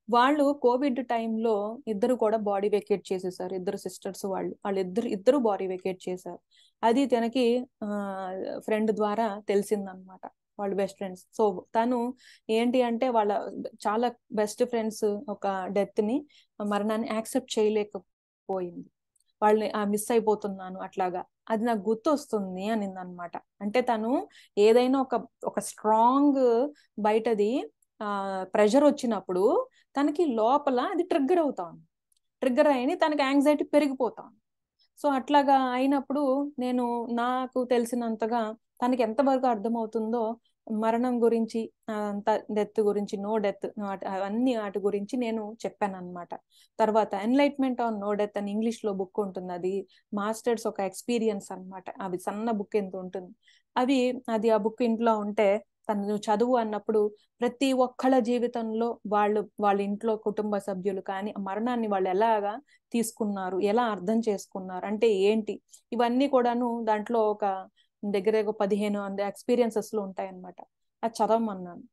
వాళ్ళు కోవిడ్ టైంలో ఇద్దరు కూడా బాడీ వెకేట్ చేసేసారు. ఇద్దరు సిస్టర్స్ ఇద్దరు బాడీ వెకేట్ చేశారు. అది తనకి ఫ్రెండ్ ద్వారా తెలిసిందనమాట, వాళ్ళు బెస్ట్ ఫ్రెండ్స్. సో తను ఏంటి అంటే వాళ్ళ చాలా బెస్ట్ ఫ్రెండ్స్ ఒక డెత్ ని, మరణాన్ని యాక్సెప్ట్ చేయలేకపోయింది. వాళ్ళని మిస్ అయిపోతున్నాను అట్లాగా, అది నాకు గుర్తు వస్తుంది అనింది అనమాట. అంటే తను ఏదైనా ఒక స్ట్రాంగ్ బయటది ప్రెషర్ వచ్చినప్పుడు తనకి లోపల అది ట్రిగ్గర్ అవుతాను, ట్రిగ్గర్ అయ్యి తనకి యాంగ్జైటీ పెరిగిపోతాను. సో అట్లాగా అయినప్పుడు నాకు తెలిసినంతగా తనకి ఎంతవరకు అర్థమవుతుందో మరణం గురించి, డెత్ గురించి, నో డెత్, అవన్నీ వాటి గురించి నేను చెప్పాను అనమాట. తర్వాత ఎన్లైట్మెంట్ ఆన్ నో డెత్ అని ఇంగ్లీష్ లో బుక్ ఉంటుంది, అది మాస్టర్స్ ఒక ఎక్స్పీరియన్స్ అనమాట. అవి సన్న బుక్ ఎంత ఉంటుంది, ఆ బుక్ ఇంట్లో ఉంటే తను చదువు అన్నప్పుడు ప్రతి ఒక్కళ్ళ జీవితంలో వాళ్ళ ఇంట్లో కుటుంబ సభ్యులు కానీ మరణాన్ని వాళ్ళు ఎలాగా తీసుకున్నారు, ఎలా అర్థం చేసుకున్నారు అంటే ఏంటి, ఇవన్నీ కూడాను దాంట్లో ఒక దగ్గర 15 ఎక్స్పీరియన్సెస్ లో ఉంటాయన్నమాట. అది చదవమన్నాను.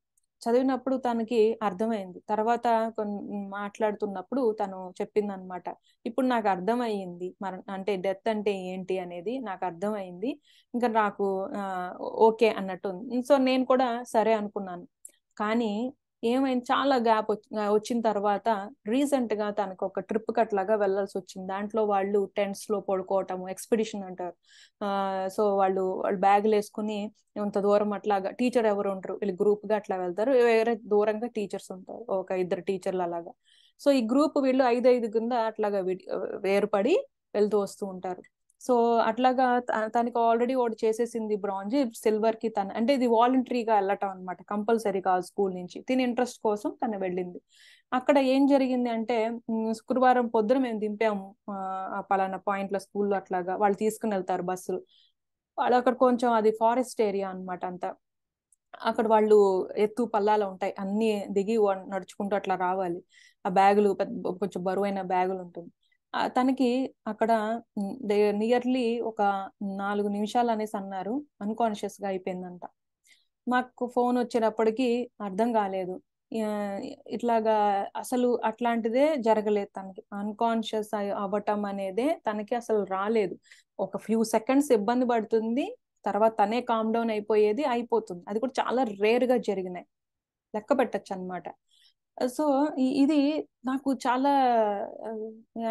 చదివినప్పుడు తనకి అర్థమైంది. తర్వాత మాట్లాడుతున్నప్పుడు తను చెప్పింది అనమాట, ఇప్పుడు నాకు అర్థమయ్యింది అంటే డెత్ అంటే ఏంటి అనేది నాకు అర్థమైంది, ఇంకా నాకు ఓకే అన్నట్టు. సో నేను కూడా సరే అనుకున్నాను. కానీ ఏమైంది, చాలా గ్యాప్ వచ్చిన తర్వాత రీసెంట్ గా తనకు ఒక ట్రిప్ కట్లాగా వెళ్లాల్సి వచ్చింది. దాంట్లో వాళ్ళు టెంట్స్ లో పడుకోవటము, ఎక్స్పిడిషన్ అంటారు. సో వాళ్ళు బ్యాగులు వేసుకుని ఇంత దూరం అట్లాగా, టీచర్ ఎవరు ఉంటారు, వీళ్ళు గ్రూప్ గా అట్లా వెళ్తారు, వేరే దూరంగా టీచర్స్ ఉంటారు, ఒక 2 టీచర్లు అలాగా. సో ఈ గ్రూప్ వీళ్ళు 5 కింద అట్లాగా వేరుపడి వెళ్తూ వస్తూ ఉంటారు. సో అట్లాగా తనకి ఆల్రెడీ ఒకటి చేసేసింది బ్రాంజ్, సిల్వర్ కి అంటే ఇది వాలంటరీగా వెళ్ళటం అనమాట, కంపల్సరీ కాదు స్కూల్ నుంచి, తిని ఇంట్రెస్ట్ కోసం తను వెళ్ళింది. అక్కడ ఏం జరిగింది అంటే శుక్రవారం పొద్దున మేము దింపాము ఆ పలానా పాయింట్ల స్కూల్లో, అట్లాగా వాళ్ళు తీసుకుని వెళ్తారు బస్సులు. వాళ్ళు అక్కడ కొంచెం అది ఫారెస్ట్ ఏరియా అనమాట అంతా, అక్కడ వాళ్ళు ఎత్తు పల్లాలు ఉంటాయి, అన్ని దిగి నడుచుకుంటూ అట్లా రావాలి. ఆ బ్యాగులు పెద్ద కొంచెం బరువైన బ్యాగులు ఉంటుంది. తనకి అక్కడ నియర్లీ ఒక 4 నిమిషాలు అనేసి అన్నారు, అన్కాన్షియస్ గా అయిపోయిందంట. మాకు ఫోన్ వచ్చేటప్పటికి అర్థం కాలేదు. ఆ, ఇట్లాగా అసలు అట్లాంటిదే జరగలేదు తనకి, అన్కాన్షియస్ అవ్వటం అనేదే తనకి అసలు రాలేదు. ఒక ఫ్యూ సెకండ్స్ ఇబ్బంది పడుతుంది, తర్వాత తనే కామ్ డౌన్ అయిపోతుంది. అది కూడా చాలా రేర్ గా జరిగినాయి, లెక్క పెట్టచ్చు అనమాట. సో ఇది నాకు చాలా ఆ,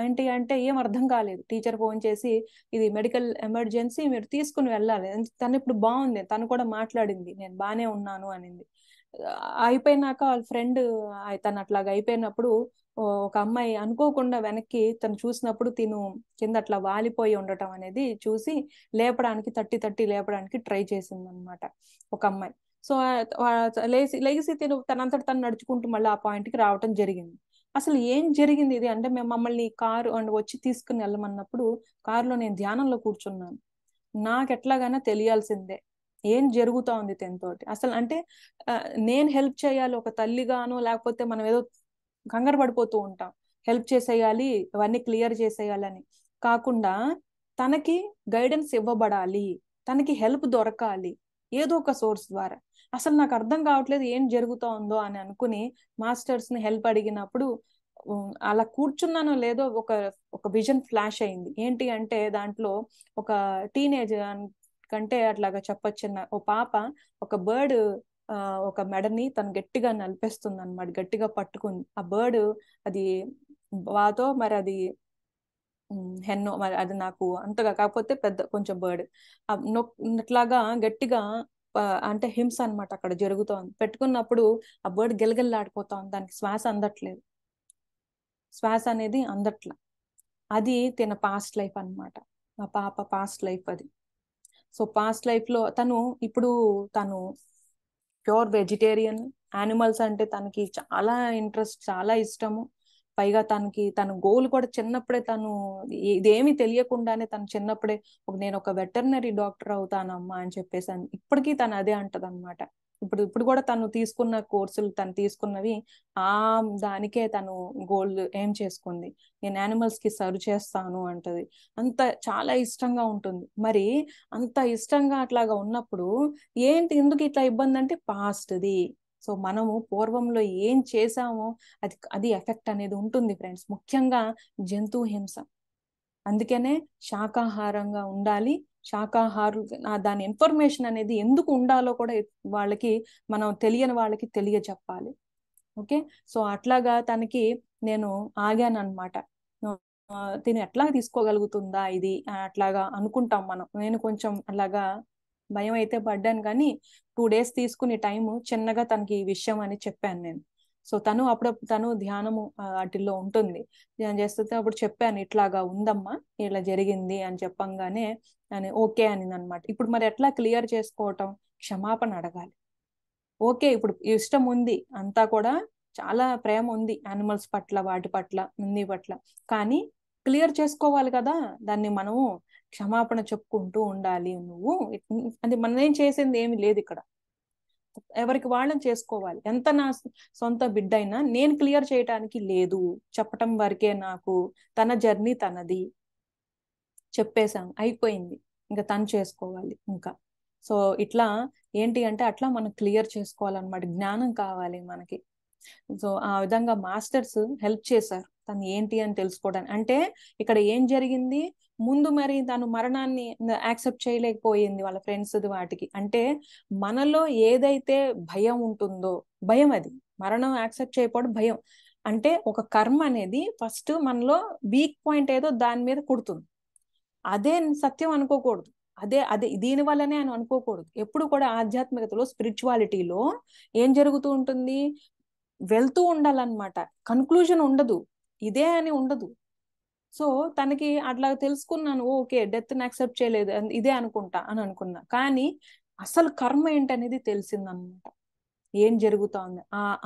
ఏంటి అంటే ఏం అర్థం కాలేదు. టీచర్ ఫోన్ చేసి ఇది మెడికల్ ఎమర్జెన్సీ, మీరు తీసుకుని వెళ్ళాలి. తను ఇప్పుడు బాగుంది, తను కూడా మాట్లాడింది, నేను బానే ఉన్నాను అనింది. అయిపోయినాక వాళ్ళ ఫ్రెండ్, తను అట్లాగా అయిపోయినప్పుడు ఒక అమ్మాయి అనుకోకుండా వెనక్కి తను చూసినప్పుడు తిను కింద అట్లా వాలిపోయి ఉండటం అనేది చూసి లేపడానికి, తట్టి తట్టి లేపడానికి ట్రై చేసింది అనమాట ఒక అమ్మాయి. సో లేచి తనంతట తను నడుచుకుంటూ మళ్ళీ ఆ పాయింట్ కి రావటం జరిగింది. అసలు ఏం జరిగింది ఇది అంటే, మేము మమ్మల్ని కారు అండ్ వచ్చి తీసుకుని వెళ్ళమన్నప్పుడు కారులో నేను ధ్యానంలో కూర్చున్నాను. నాకు ఎట్లాగైనా తెలియాల్సిందే ఏం జరుగుతా ఉంది తనతోటి అసలు. అంటే నేను హెల్ప్ చేయాలి ఒక తల్లిగాను, లేకపోతే మనం ఏదో కంగారు పడిపోతూ ఉంటాం, హెల్ప్ చేసేయాలి, అవన్నీ క్లియర్ చేసేయాలని కాకుండా తనకి గైడెన్స్ ఇవ్వబడాలి, తనకి హెల్ప్ దొరకాలి ఏదో ఒక సోర్స్ ద్వారా. అసలు నాకు అర్థం కావట్లేదు ఏం జరుగుతా ఉందో అని అనుకుని మాస్టర్స్ ని హెల్ప్ అడిగినప్పుడు అలా కూర్చున్నానో లేదో ఒక ఒక విజన్ ఫ్లాష్ అయింది. ఏంటి అంటే దాంట్లో ఒక టీనేజ్ కంటే అట్లాగా చెప్పొచ్చిన ఓ పాప ఒక బర్డ్ ఒక మెడని తను గట్టిగా నలిపేస్తుంది అనమాట, గట్టిగా పట్టుకుంది ఆ బర్డ్. అది వాతో మరి అది హెన్నో మరి అది నాకు అంతగా కాకపోతే పెద్ద కొంచెం బర్డ్ ఇట్లాగా గట్టిగా అంటే హింస అనమాట అక్కడ జరుగుతోంది. పెట్టుకున్నప్పుడు ఆ బర్డ్ గిలగిల్లాడిపోతా ఉంది, దానికి శ్వాస అందట్లేదు, శ్వాస అనేది అందట్ల. అది తిన పాస్ట్ లైఫ్ అన్నమాట, ఆ పాప పాస్ట్ లైఫ్ అది. సో పాస్ట్ లైఫ్ లో తను ఇప్పుడు తను ప్యూర్ వెజిటేరియన్, యానిమల్స్ అంటే తనకి చాలా ఇంట్రెస్ట్, చాలా ఇష్టము. పైగా తన గోల్ కూడా చిన్నప్పుడే తను ఇదేమి తెలియకుండానే తను చిన్నప్పుడే నేను ఒక వెటర్నరీ డాక్టర్ అవుతానమ్మా అని చెప్పేసాను. ఇప్పటికీ తను అదే అంటది అనమాట. ఇప్పుడు కూడా తను తీసుకున్న కోర్సులు, తను తీసుకున్నవి ఆ దానికే తను గోల్ ఏం చేసుకుంది, నేను యానిమల్స్ కి సర్వ్ చేస్తాను అంటది. అంత చాలా ఇష్టంగా ఉంటుంది. మరి అంత ఇష్టంగా అట్లాగా ఉన్నప్పుడు ఏంటి ఎందుకు ఇట్లా ఇబ్బంది అంటే పాస్ట్ది. సో మనము పూర్వంలో ఏం చేసామో అది ఎఫెక్ట్ అనేది ఉంటుంది ఫ్రెండ్స్, ముఖ్యంగా జంతు హింస. అందుకనే శాకాహారంగా ఉండాలి. శాకాహారు దాని ఇన్ఫర్మేషన్ అనేది ఎందుకు ఉండాలో కూడా వాళ్ళకి, మనం తెలియని వాళ్ళకి తెలియజెప్పాలి. ఓకే, సో అట్లాగా తనకి నేను ఆగాను అనమాట. తిని ఎట్లా తీసుకోగలుగుతుందా ఇది అట్లాగా అనుకుంటాం మనం. నేను కొంచెం అలాగా భయం అయితే పడ్డాను, కానీ 2 days తీసుకుని టైము చిన్నగా తనకి ఈ విషయం అని చెప్పాను నేను. సో తను ధ్యానము వాటిల్లో ఉంటుంది, నేను చేస్తే అప్పుడు చెప్పాను ఇట్లాగా ఉందమ్మా, ఇలా జరిగింది అని చెప్పంగానే అని ఓకే అని అనమాట. ఇప్పుడు మరి ఎట్లా క్లియర్ చేసుకోవటం, క్షమాపణ అడగాలి. ఓకే ఇప్పుడు ఇష్టం ఉంది, అంతా కూడా చాలా ప్రేమ ఉంది యానిమల్స్ పట్ల, వాటి పట్ల, అన్ని పట్ల, కానీ క్లియర్ చేసుకోవాలి కదా దాన్ని. మనము క్షమాపణ చెప్పుకుంటూ ఉండాలి. నువ్వు అది మనం చేసింది ఏమి లేదు ఇక్కడ, ఎవరికి వాళ్ళని చేసుకోవాలి. ఎంత నా సొంత బిడ్డ అయినా నేను క్లియర్ చేయటానికి లేదు, చెప్పటం వరకే నాకు. తన జర్నీ తనది, చెప్పేశాం అయిపోయింది, ఇంకా తను చేసుకోవాలి ఇంకా. సో ఇట్లా ఏంటి అంటే అట్లా మనం క్లియర్ చేసుకోవాలన్నమాట, జ్ఞానం కావాలి మనకి. సో ఆ విధంగా మాస్టర్స్ హెల్ప్ చేశారు తను ఏంటి అని తెలుసుకోవడానికి. అంటే ఇక్కడ ఏం జరిగింది, ముందు మరి తను మరణాన్ని యాక్సెప్ట్ చేయలేకపోయింది వాళ్ళ ఫ్రెండ్స్ వాటికి. అంటే మనలో ఏదైతే భయం ఉంటుందో, భయం అది మరణం యాక్సెప్ట్ చేయకపోవడం భయం. అంటే ఒక కర్మ అనేది ఫస్ట్ మనలో వీక్ పాయింట్ ఏదో దాని మీద కుడుతుంది, అదే సత్యం అనుకోకూడదు, అదే అదే దీని వల్లనే అని అనుకోకూడదు. ఎప్పుడు కూడా ఆధ్యాత్మికతలో, స్పిరిచువాలిటీలో ఏం జరుగుతూ ఉంటుంది, వెళ్తూ ఉండాలన్నమాట. కన్క్లూజన్ ఉండదు, ఇదే అని ఉండదు. సో తనకి అట్లా తెలుసుకున్నాను, ఓకే డెత్ ని యాక్సెప్ట్ చేయలేదు ఇదే అనుకుంటా అని అనుకున్నా. కానీ అసలు కర్మ ఏంటనేది తెలిసిందనమాట. ఏం జరుగుతా ఉంది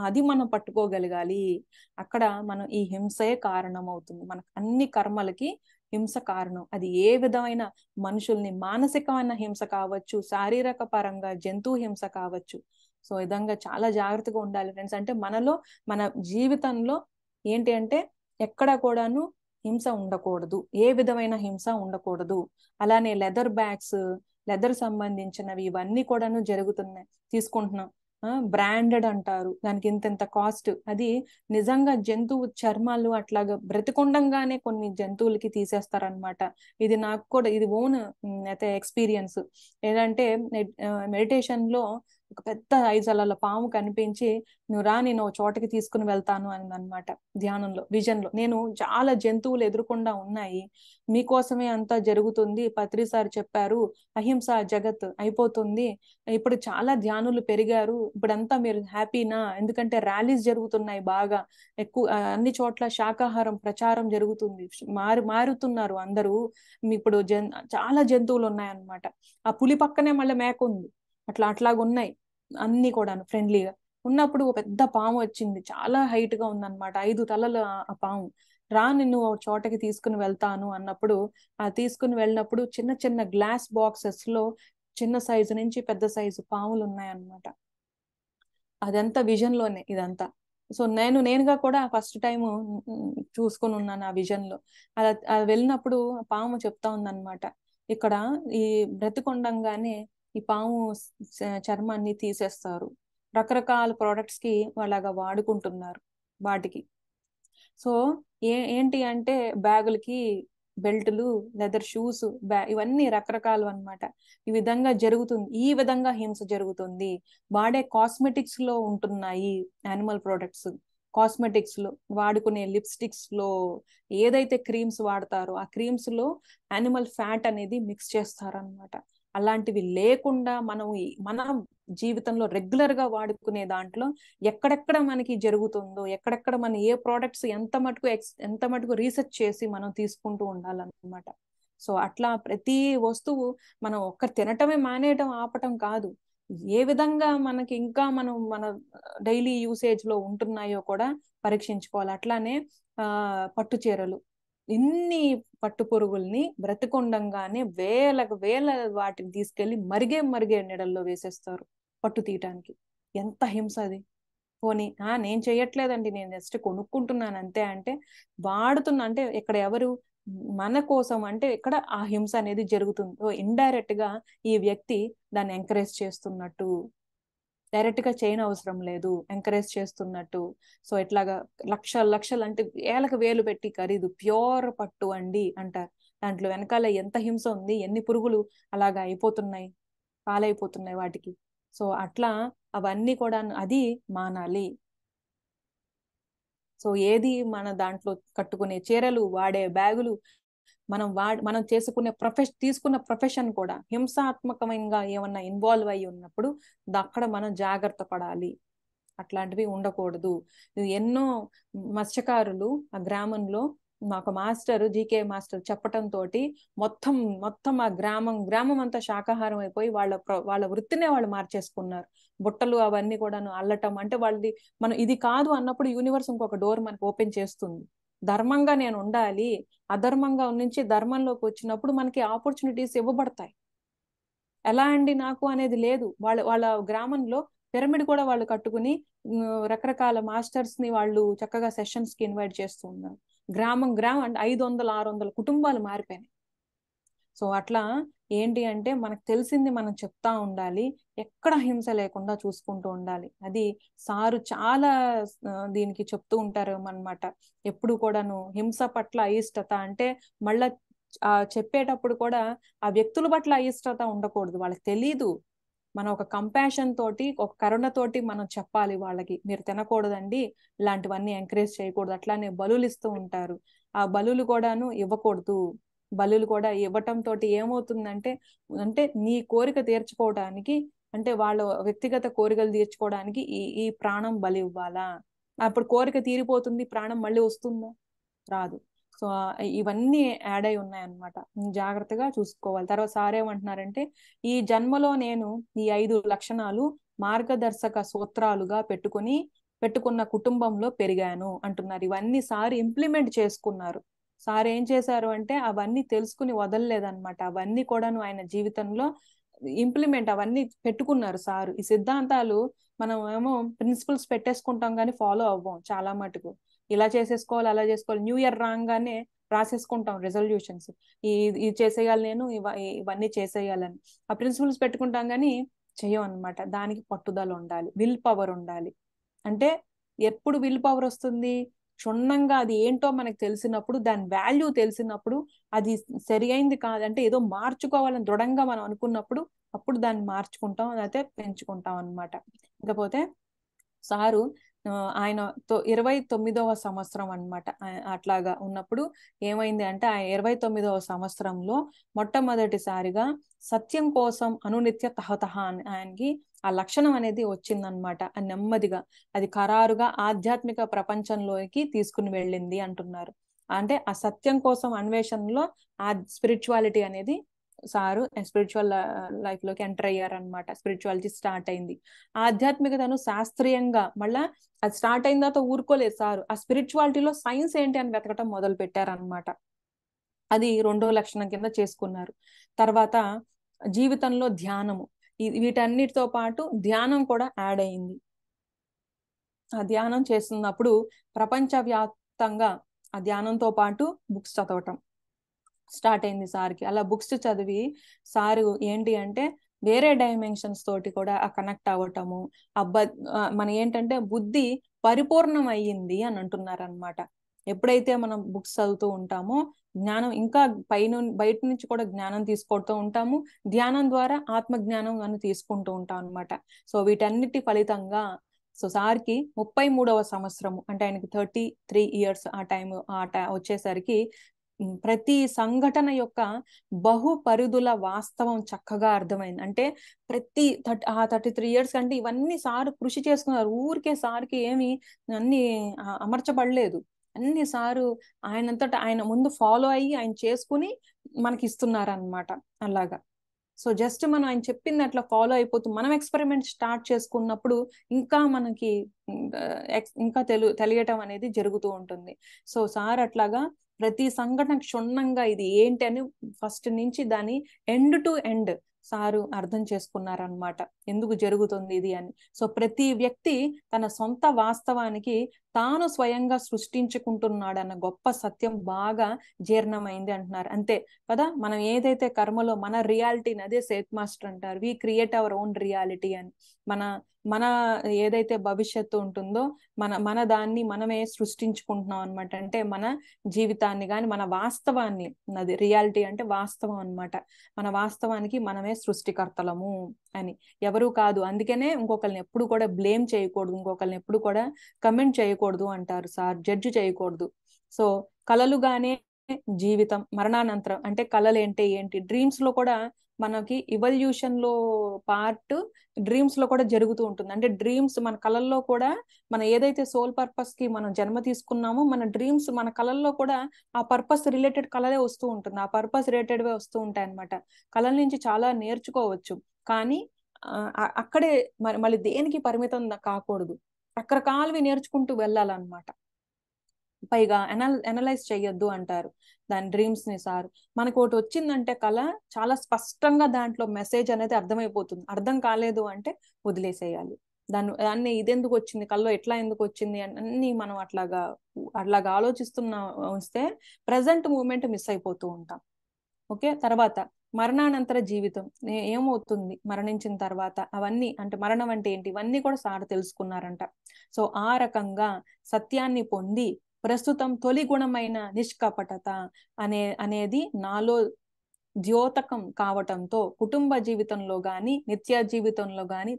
అది మనం పట్టుకోగలగాలి. అక్కడ మనం ఈ హింసే కారణం అవుతుంది. మనకు అన్ని కర్మలకి హింస కారణం. అది ఏ విధమైన మనుషుల్ని మానసికమైన హింస కావచ్చు, శారీరక పరంగా జంతువు హింస కావచ్చు. సో ఈ విధంగా చాలా జాగ్రత్తగా ఉండాలి ఫ్రెండ్స్. అంటే మనలో మన జీవితంలో ఏంటి అంటే ఎక్కడ కూడాను హింస ఉండకూడదు, ఏ విధమైన హింస ఉండకూడదు. అలానే లెదర్ బ్యాగ్స్, లెదర్ సంబంధించినవి ఇవన్నీ కూడాను జరుగుతున్నాయి, తీసుకుంటున్నాం. బ్రాండెడ్ అంటారు, దానికి ఇంత కాస్ట్. అది నిజంగా జంతువు చర్మాలు అట్లాగా బ్రతికొండంగానే కొన్ని జంతువులకి తీసేస్తారనమాట. ఇది నాకు కూడా ఇది ఓన్ అయితే ఎక్స్పీరియన్స్. ఏదంటే మెడిటేషన్ లో ఒక పెద్ద ఐజల పాము కనిపించి, నువ్వు రా నేను ఒక చోటకి తీసుకుని వెళ్తాను అని అనమాట. ధ్యానంలో విజన్ లో నేను చాలా జంతువులు ఎదురుకుండా ఉన్నాయి, మీకోసమే అంతా జరుగుతుంది, పత్రి సార్ చెప్పారు అహింస జగత్ అయిపోతుంది, ఇప్పుడు చాలా ధ్యానులు పెరిగారు, ఇప్పుడంతా మీరు హ్యాపీనా, ఎందుకంటే ర్యాలీస్ జరుగుతున్నాయి బాగా ఎక్కువ, అన్ని చోట్ల శాకాహారం ప్రచారం జరుగుతుంది, మారుతున్నారు అందరూ, ఇప్పుడు చాలా జంతువులు ఉన్నాయన్నమాట. ఆ పులి పక్కనే మళ్ళీ మేక ఉంది, అట్లాగా ఉన్నాయి అన్ని కూడా ఫ్రెండ్లీగా ఉన్నప్పుడు. ఒక పెద్ద పాము వచ్చింది, చాలా హైట్ గా ఉందన్నమాట, 5 తలలు ఆ పాము. రా నిన్ను ఒక చోటకి తీసుకుని వెళ్తాను అన్నప్పుడు, ఆ తీసుకుని వెళ్ళినప్పుడు చిన్న చిన్న గ్లాస్ బాక్సెస్ లో చిన్న సైజు నుంచి పెద్ద సైజు పాములు ఉన్నాయన్నమాట. అదంతా విజన్ లోనే ఇదంతా. సో నేనుగా కూడా ఫస్ట్ టైం చూసుకుని ఉన్నాను ఆ విజన్ లో. అలా వెళ్ళినప్పుడు పాము చెప్తా ఉందన్నమాట, ఇక్కడ ఈ బ్రతికొండంగానే ఈ పాము చర్మాన్ని తీసేస్తారు, రకరకాల ప్రోడక్ట్స్ కి వాళ్ళగా వాడుకుంటున్నారు వాటికి. సో ఏంటి అంటే బ్యాగులకి బెల్టులు, లెదర్ షూస్, ఇవన్నీ రకరకాలు అన్నమాట. ఈ విధంగా జరుగుతుంది, ఈ విధంగా హింస జరుగుతుంది. వాడే కాస్మెటిక్స్ లో ఉంటున్నాయి యానిమల్ ప్రొడక్ట్స్. కాస్మెటిక్స్ లో వాడుకునే లిప్స్టిక్స్ లో ఏదైతే క్రీమ్స్ వాడతారో ఆ క్రీమ్స్ లో యానిమల్ ఫ్యాట్ అనేది మిక్స్ చేస్తారనమాట. అలాంటివి లేకుండా మనం మన జీవితంలో రెగ్యులర్ గా వాడుకునే దాంట్లో ఎక్కడెక్కడ మనకి జరుగుతుందో, ఎక్కడెక్కడ మన ఏ ప్రోడక్ట్స్ ఎంత మటుకు రీసెర్చ్ చేసి మనం తీసుకుంటూ ఉండాలన్నమాట. సో అట్లా ప్రతి వస్తువు మనం తినటమే మానేయటం ఆపటం కాదు, ఏ విధంగా మనకి ఇంకా మన డైలీ యూసేజ్ లో ఉంటున్నాయో కూడా పరీక్షించుకోవాలి. అట్లానే పట్టు చీరలు, ఇన్ని పట్టు పురుగుల్ని బ్రతికొండంగానే వేల వాటిని తీసుకెళ్లి మరిగే నీడల్లో వేసేస్తారు పట్టు తీయటానికి. ఎంత హింస అది. పోనీ నేను చెయ్యట్లేదండి, నేను జస్ట్ కొనుక్కుంటున్నాను అంతే అంటే వాడుతున్నా అంటే ఇక్కడ ఎవరు మన కోసం అంటే ఇక్కడ ఆ హింస అనేది జరుగుతుంది. ఇండైరెక్ట్ గా ఈ వ్యక్తి దాన్ని ఎంకరేజ్ చేస్తున్నట్టు, డైరెక్ట్ గా చేయని అవసరం లేదు, ఎంకరేజ్ చేస్తున్నట్టు. సో ఇట్లాగా లక్షలు అంటే వేలు పెట్టి ఖరీదు ప్యూర్ పట్టు అండి అంటారు, దాంట్లో వెనకాల ఎంత హింస ఉంది, ఎన్ని పురుగులు అలాగా అయిపోతున్నాయి, పాలైపోతున్నాయి వాటికి. సో అట్లా అవన్నీ కూడా అది మానాలి. సో ఏది మన దాంట్లో కట్టుకునే చీరలు, వాడే బ్యాగులు, మనం తీసుకున్న ప్రొఫెషన్ కూడా హింసాత్మకంగా ఏమన్నా ఇన్వాల్వ్ అయి ఉన్నప్పుడు అక్కడ మనం జాగ్రత్త పడాలి, అట్లాంటివి ఉండకూడదు. ఎన్నో మత్స్యకారులు ఆ గ్రామంలో మాకు మాస్టర్ జీకే మాస్టర్ చెప్పటం తోటి మొత్తం ఆ గ్రామం అంతా శాకాహారం అయిపోయి వాళ్ళ వృత్తినే వాళ్ళు మార్చేసుకున్నారు. బుట్టలు అవన్నీ కూడాను అల్లటం అంటే వాళ్ళది, మనం ఇది కాదు అన్నప్పుడు యూనివర్స్ ఇంకొక డోర్ మనకు ఓపెన్ చేస్తుంది. ధర్మంగా నేను ఉండాలి, అధర్మంగా నుంచి ధర్మంలోకి వచ్చినప్పుడు మనకి ఆపర్చునిటీస్ ఇవ్వబడతాయి. ఎలా అండి నాకు అనేది లేదు. వాళ్ళ గ్రామంలో పిరమిడ్ కూడా వాళ్ళు కట్టుకుని రకరకాల మాస్టర్స్ ని వాళ్ళు చక్కగా సెషన్స్ కి ఇన్వైట్ చేస్తూ ఉన్నారు. గ్రామం అంటే 500-600 కుటుంబాలు మారిపోయినాయి. సో అట్లా ఏంటి అంటే మనకు తెలిసింది మనం చెప్తా ఉండాలి, ఎక్కడ హింస లేకుండా చూసుకుంటూ ఉండాలి. అది సారు చాలా దీనికి చెప్తూ ఉంటారు అన్నమాట. ఎప్పుడు కూడాను హింస పట్ల అయిష్టత అంటే మళ్ళా చెప్పేటప్పుడు కూడా ఆ వ్యక్తుల పట్ల అయిష్టత ఉండకూడదు, వాళ్ళకి తెలీదు. మనం ఒక కంపాషన్ తోటి, ఒక కరుణతోటి మనం చెప్పాలి వాళ్ళకి, మీరు తినకూడదండి, ఇలాంటివన్నీ ఎంకరేజ్ చేయకూడదు. అట్లానే బలులు ఇస్తూ ఉంటారు, ఆ బలులు కూడాను ఇవ్వకూడదు. బలులు కూడా ఇవ్వటం తోటి ఏమవుతుందంటే అంటే నీ కోరిక తీర్చుకోవడానికి, అంటే వాళ్ళ వ్యక్తిగత కోరికలు తీర్చుకోవడానికి ఈ ప్రాణం బలి ఇవ్వాలా? అప్పుడు కోరిక తీరిపోతుంది, ప్రాణం మళ్ళీ వస్తుందా? రాదు. సో ఇవన్నీ యాడ్ అయి ఉన్నాయి అన్నమాట. జాగ్రత్తగా చూసుకోవాలి. తర్వాత సార్ ఏమంటున్నారంటే, ఈ జన్మలో నేను ఈ 5 లక్షణాలు మార్గదర్శక సూత్రాలుగా పెట్టుకున్న కుటుంబంలో పెరిగాను అంటున్నారు. ఇవన్నీ సార్ ఇంప్లిమెంట్ చేసుకున్నారు. సార్ ఏం చేశారు అంటే అవన్నీ తెలుసుకుని వదలలేదన్నమాట. అవన్నీ కూడాను ఆయన జీవితంలో ఇంప్లిమెంట్ అవన్నీ పెట్టుకున్నారు సార్. ఈ సిద్ధాంతాలు మనం ఏమో ప్రిన్సిపల్స్ పెట్టేసుకుంటాం కానీ ఫాలో అవ్వం చాలా మటుకు. ఇలా చేసేసుకోవాలి, అలా చేసుకోవాలి, న్యూ ఇయర్ రాగానే రాసేసుకుంటాం రెజల్యూషన్స్, ఇది చేసేయాలి, నేను ఇవన్నీ చేసేయాలని. ఆ ప్రిన్సిపల్స్ పెట్టుకుంటాం కానీ చెయ్యం అనమాట. దానికి పట్టుదల ఉండాలి, విల్ పవర్ ఉండాలి. అంటే ఎప్పుడు విల్ పవర్ వస్తుంది? క్షుణ్ణంగా అది ఏంటో మనకు తెలిసినప్పుడు, దాని వాల్యూ తెలిసినప్పుడు, అది సరి అయింది కాదంటే ఏదో మార్చుకోవాలని దృఢంగా మనం అనుకున్నప్పుడు అప్పుడు దాన్ని మార్చుకుంటాం, అయితే పెంచుకుంటాం అనమాట. ఇకపోతే సారు ఆయన 29వ సంవత్సరం అనమాట. అట్లాగా ఉన్నప్పుడు ఏమైంది అంటే ఆ 29వ సంవత్సరంలో మొట్టమొదటిసారిగా సత్యం కోసం అనునిత్య తహతహ అని ఆయనకి ఆ లక్షణం అనేది వచ్చిందనమాట. నెమ్మదిగా అది ఖరారుగా ఆధ్యాత్మిక ప్రపంచంలోకి తీసుకుని వెళ్ళింది అంటున్నారు. అంటే ఆ సత్యం కోసం అన్వేషణలో ఆ స్పిరిచువాలిటీ అనేది సారు స్పిరిచువల్ లైఫ్ లోకి ఎంటర్ అయ్యారనమాట. స్పిరిచువాలిటీ స్టార్ట్ అయింది. ఆధ్యాత్మికతను శాస్త్రీయంగా మళ్ళా అది స్టార్ట్ అయిన తర్వాత ఊరుకోలేదు సారు. ఆ స్పిరిచువాలిటీలో సైన్స్ ఏంటి అని వెతకటం మొదలు పెట్టారనమాట. అది 2వ లక్షణం కింద చేసుకున్నారు. తర్వాత జీవితంలో ధ్యానము, వీటన్నిటితో పాటు ధ్యానం కూడా యాడ్ అయింది. ఆ ధ్యానం చేస్తున్నప్పుడు ప్రపంచవ్యాప్తంగా ఆ ధ్యానంతో పాటు బుక్స్ చదవటం స్టార్ట్ అయింది సార్కి. అలా బుక్స్ చదివి సారు ఏంటి అంటే వేరే డైమెన్షన్స్ తోటి కూడా కనెక్ట్ అవ్వటము, మన ఏంటంటే బుద్ధి పరిపూర్ణం అయ్యింది అని అంటున్నారనమాట. ఎప్పుడైతే మనం బుక్స్ చదువుతూ ఉంటామో జ్ఞానం ఇంకా బయట నుంచి కూడా జ్ఞానం తీసుకుంటూ ఉంటాము. ధ్యానం ద్వారా ఆత్మ జ్ఞానం అని తీసుకుంటూ ఉంటాం అనమాట. సో వీటన్నిటి ఫలితంగా సో సార్కి 33వ సంవత్సరము అంటే ఆయనకి 33 ఇయర్స్ ఆ టైం వచ్చేసరికి ప్రతి సంఘటన యొక్క బహుపరిధుల వాస్తవం చక్కగా అర్థమైంది. అంటే ప్రతి 33 ఇయర్స్ కంటే ఇవన్నీ సార్ కృషి చేసుకున్నారు. ఊరికే సార్కి ఏమి అన్ని అమర్చబడలేదు. అన్ని సారు ఆయనంతటా ఆయన ముందు ఫాలో అయ్యి ఆయన చేసుకుని మనకి ఇస్తున్నారనమాట. అలాగా సో జస్ట్ మనం ఆయన చెప్పింది అట్లా ఫాలో అయిపోతూ మనం ఎక్స్పెరిమెంట్ స్టార్ట్ చేసుకున్నప్పుడు ఇంకా మనకి ఇంకా తెలియటం అనేది జరుగుతూ ఉంటుంది. సో సార్ అట్లాగా ప్రతి సంఘటన క్షుణ్ణంగా ఇది ఏంటి అని ఫస్ట్ నుంచి దాని ఎండ్ టు ఎండ్ సారు అర్థం చేసుకున్నారనమాట, ఎందుకు జరుగుతుంది ఇది అని. సో ప్రతి వ్యక్తి తన సొంత వాస్తవానికి తాను స్వయంగా సృష్టించుకుంటున్నాడన్న గొప్ప సత్యం బాగా జీర్ణమైంది అంటున్నారు. అంతే కదా, మనం ఏదైతే కర్మలో మన రియాలిటీని, అదే సేత్ మాస్టర్ అంటారు, we create our own reality అని. మన ఏదైతే భవిష్యత్తు ఉంటుందో మన దాన్ని మనమే సృష్టించుకుంటున్నాం అనమాట. అంటే మన జీవితాన్ని కానీ మన వాస్తవాన్ని, అది రియాలిటీ అంటే వాస్తవం అనమాట, మన వాస్తవానికి మనమే సృష్టికర్తలము అని. ఎవరు కాదు. అందుకనే ఇంకొకరిని ఎప్పుడు కూడా బ్లేమ్ చేయకూడదు, ఇంకొకరిని ఎప్పుడు కూడా కమెంట్ చేయకూడదు అంటారు సార్, జడ్జి చేయకూడదు. సో కలలుగానే జీవితం, మరణానంతరం అంటే కళలు ఏంటి, డ్రీమ్స్ లో కూడా మనకి ఇవల్యూషన్ లో పార్ట్ డ్రీమ్స్ లో కూడా జరుగుతూ ఉంటుంది. అంటే డ్రీమ్స్ మన కళల్లో కూడా మన ఏదైతే సోల్ పర్పస్ కి మనం జన్మ తీసుకున్నామో మన డ్రీమ్స్ మన కళల్లో కూడా ఆ పర్పస్ రిలేటెడ్ కళలే వస్తూ ఉంటుంది, ఆ పర్పస్ రిలేటెడ్ వే వస్తూ ఉంటాయి అనమాట. కళల నుంచి చాలా నేర్చుకోవచ్చు, కానీ అక్కడే మళ్ళీ దేనికి పరిమితం కాకూడదు, రకరకాలవి నేర్చుకుంటూ వెళ్ళాలన్నమాట. పైగా అనలైజ్ చెయ్యొద్దు అంటారు దాని డ్రీమ్స్ ని సార్. మనకు ఒకటి వచ్చిందంటే కళ చాలా స్పష్టంగా దాంట్లో మెసేజ్ అనేది అర్థమైపోతుంది. అర్థం కాలేదు అంటే వదిలేసేయాలి దాన్ని ఇదెందుకు వచ్చింది, కళ్ళలో ఎట్లా ఎందుకు వచ్చింది అన్ని మనం అట్లాగా ఆలోచిస్తున్నా వస్తే ప్రజెంట్ మూమెంట్ మిస్ అయిపోతూ ఉంటాం. ఓకే. తర్వాత మరణానంతర జీవితం ఏమవుతుంది మరణించిన తర్వాత, అవన్నీ అంటే మరణం అంటే ఏంటి, ఇవన్నీ కూడా సార్ తెలుసుకున్నారంట. సో ఆ రకంగా సత్యాన్ని పొంది ప్రస్తుతం తొలి గుణమైన నిష్కపటత అనేది నాలో ద్యోతకం కావటంతో కుటుంబ జీవితంలో గాని నిత్య జీవితంలో గాని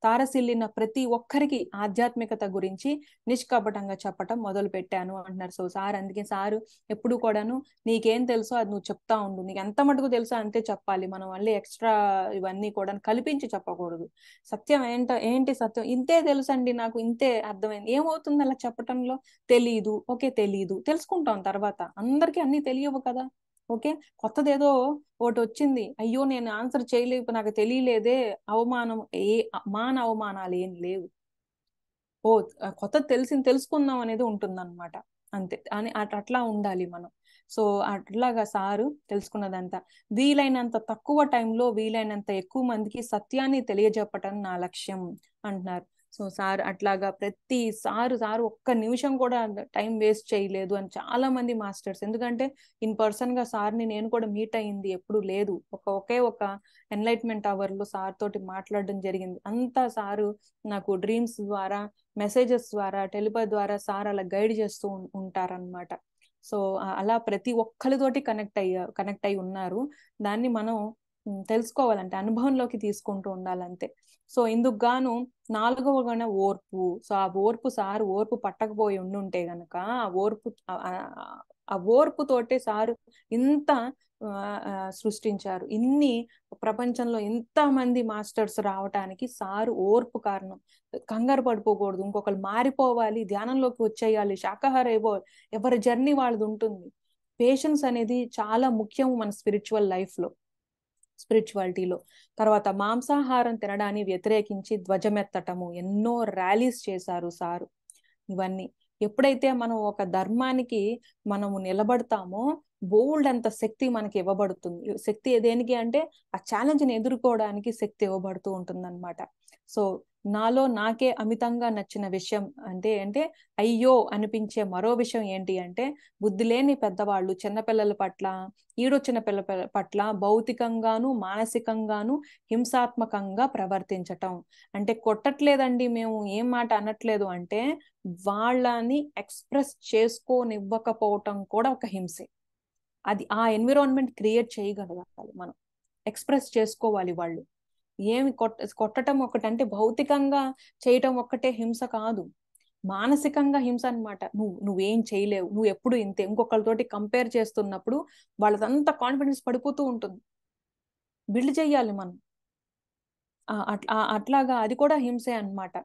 తారసిల్లిన ప్రతి ఒక్కరికి ఆధ్యాత్మికత గురించి నిష్కపటంగా చెప్పటం మొదలు పెట్టాను అంటున్నారు. సో సార్ అందుకే సారు ఎప్పుడు కూడాను నీకేం తెలుసో అది నువ్వు చెప్తా ఉండు, నీకు ఎంత మటుకు తెలుసో అంతే చెప్పాలి, మనం మళ్ళీ ఎక్స్ట్రా ఇవన్నీ కూడా కల్పించి చెప్పకూడదు. సత్యం ఏంటి సత్యం, ఇంతే తెలుసండి నాకు, ఇంతే అర్థమైంది, ఏమవుతుంది అలా చెప్పటంలో, తెలీదు, ఓకే తెలీదు, తెలుసుకుంటాం తర్వాత, అందరికీ అన్ని తెలియవు కదా. ఓకే, కొత్తదేదో ఒకటి వచ్చింది, అయ్యో నేను ఆన్సర్ చేయలేవు, నాకు తెలియలేదే, అవమానం, మాన అవమానాలు ఏం లేవు. ఓ కొత్తది తెలుసుకుందాం అనేది ఉంటుందన్నమాట, అంతే అని అట్లా ఉండాలి మనం. సో అట్లాగా సారు తెలుసుకున్నదంతా వీలైనంత తక్కువ టైంలో వీలైనంత ఎక్కువ మందికి సత్యాన్ని తెలియజెప్పటం నా లక్ష్యం అంటున్నారు. సో సార్ అట్లాగా ప్రతి సారు ఒక్క నిమిషం కూడా టైం వేస్ట్ చేయలేదు అని చాలా మంది మాస్టర్స్, ఎందుకంటే ఇన్ పర్సన్ గా సార్ని నేను కూడా మీట్ అయింది ఎప్పుడు లేదు, ఒకే ఒక ఎన్లైట్మెంట్ అవర్ లో సార్ తోటి మాట్లాడడం జరిగింది. అంతా సారు నాకు డ్రీమ్స్ ద్వారా, మెసేజెస్ ద్వారా, టెలిపతి ద్వారా సార్ అలా గైడ్ చేస్తూ ఉంటారన్నమాట. సో అలా ప్రతి ఒక్కరితోటి కనెక్ట్ అయి ఉన్నారు. దాన్ని మనం తెలుసుకోవాలంటే అనుభవంలోకి తీసుకుంటూ ఉండాలంతే. సో ఇందుకు గాను 4వ గణ ఓర్పు. సో ఆ ఓర్పు పట్టకపోయి ఉండుంటే గనక ఆ ఓర్పు తోటే సారు ఇంత సృష్టించారు. ఇన్ని ప్రపంచంలో ఎంత మంది మాస్టర్స్ రావటానికి సారు ఓర్పు కారణం. కంగారు పడిపోకూడదు, ఇంకొకరు మారిపోవాలి, ధ్యానంలోకి వచ్చేయాలి, శాకాహార ఎవరి జర్నీ వాళ్ళది ఉంటుంది. పేషెన్స్ అనేది చాలా ముఖ్యం మన స్పిరిచువాలిటీలో. తర్వాత మాంసాహారం తినడాన్ని వ్యతిరేకించి ధ్వజమెత్తటము, ఎన్నో ర్యాలీస్ చేశారు సారు. ఇవన్నీ ఎప్పుడైతే మనం ఒక ధర్మానికి మనము నిలబడతామో బోల్డ్ అంత శక్తి మనకి ఇవ్వబడుతుంది. శక్తి దేనికి అంటే ఆ ఛాలెంజ్ ని ఎదుర్కోవడానికి శక్తి ఇవ్వబడుతూ ఉంటుంది అనమాట. సో నాలో నాకే అమితంగా నచ్చిన విషయం అంటే అయ్యో అనిపించే మరో విషయం ఏంటి అంటే, బుద్ధి లేని పెద్దవాళ్ళు చిన్నపిల్లల పట్ల, ఈడొచ్చిన పిల్లల పట్ల భౌతికంగాను మానసికంగాను హింసాత్మకంగా ప్రవర్తించటం. అంటే కొట్టట్లేదండి మేము, ఏం మాట అనట్లేదు అంటే వాళ్ళని ఎక్స్ప్రెస్ చేసుకోనివ్వకపోవటం కూడా ఒక హింసే. అది ఆ ఎన్విరాన్మెంట్ క్రియేట్ చేయగలగాలి, మనం ఎక్స్ప్రెస్ చేసుకోవాలి. వాళ్ళు ఏమి కొట్టడం ఒకటంటే భౌతికంగా చేయటం ఒక్కటే హింస కాదు, మానసికంగా హింస అనమాట. నువ్వేం చేయలేవు, నువ్వు ఎప్పుడు ఇంతే, ఇంకొకరితోటి కంపేర్ చేస్తున్నప్పుడు వాళ్ళదంతా కాన్ఫిడెన్స్ పడిపోతూ ఉంటుంది. బిల్డ్ చెయ్యాలి మనం అట్లాగా, అది కూడా హింసే అన్నమాట.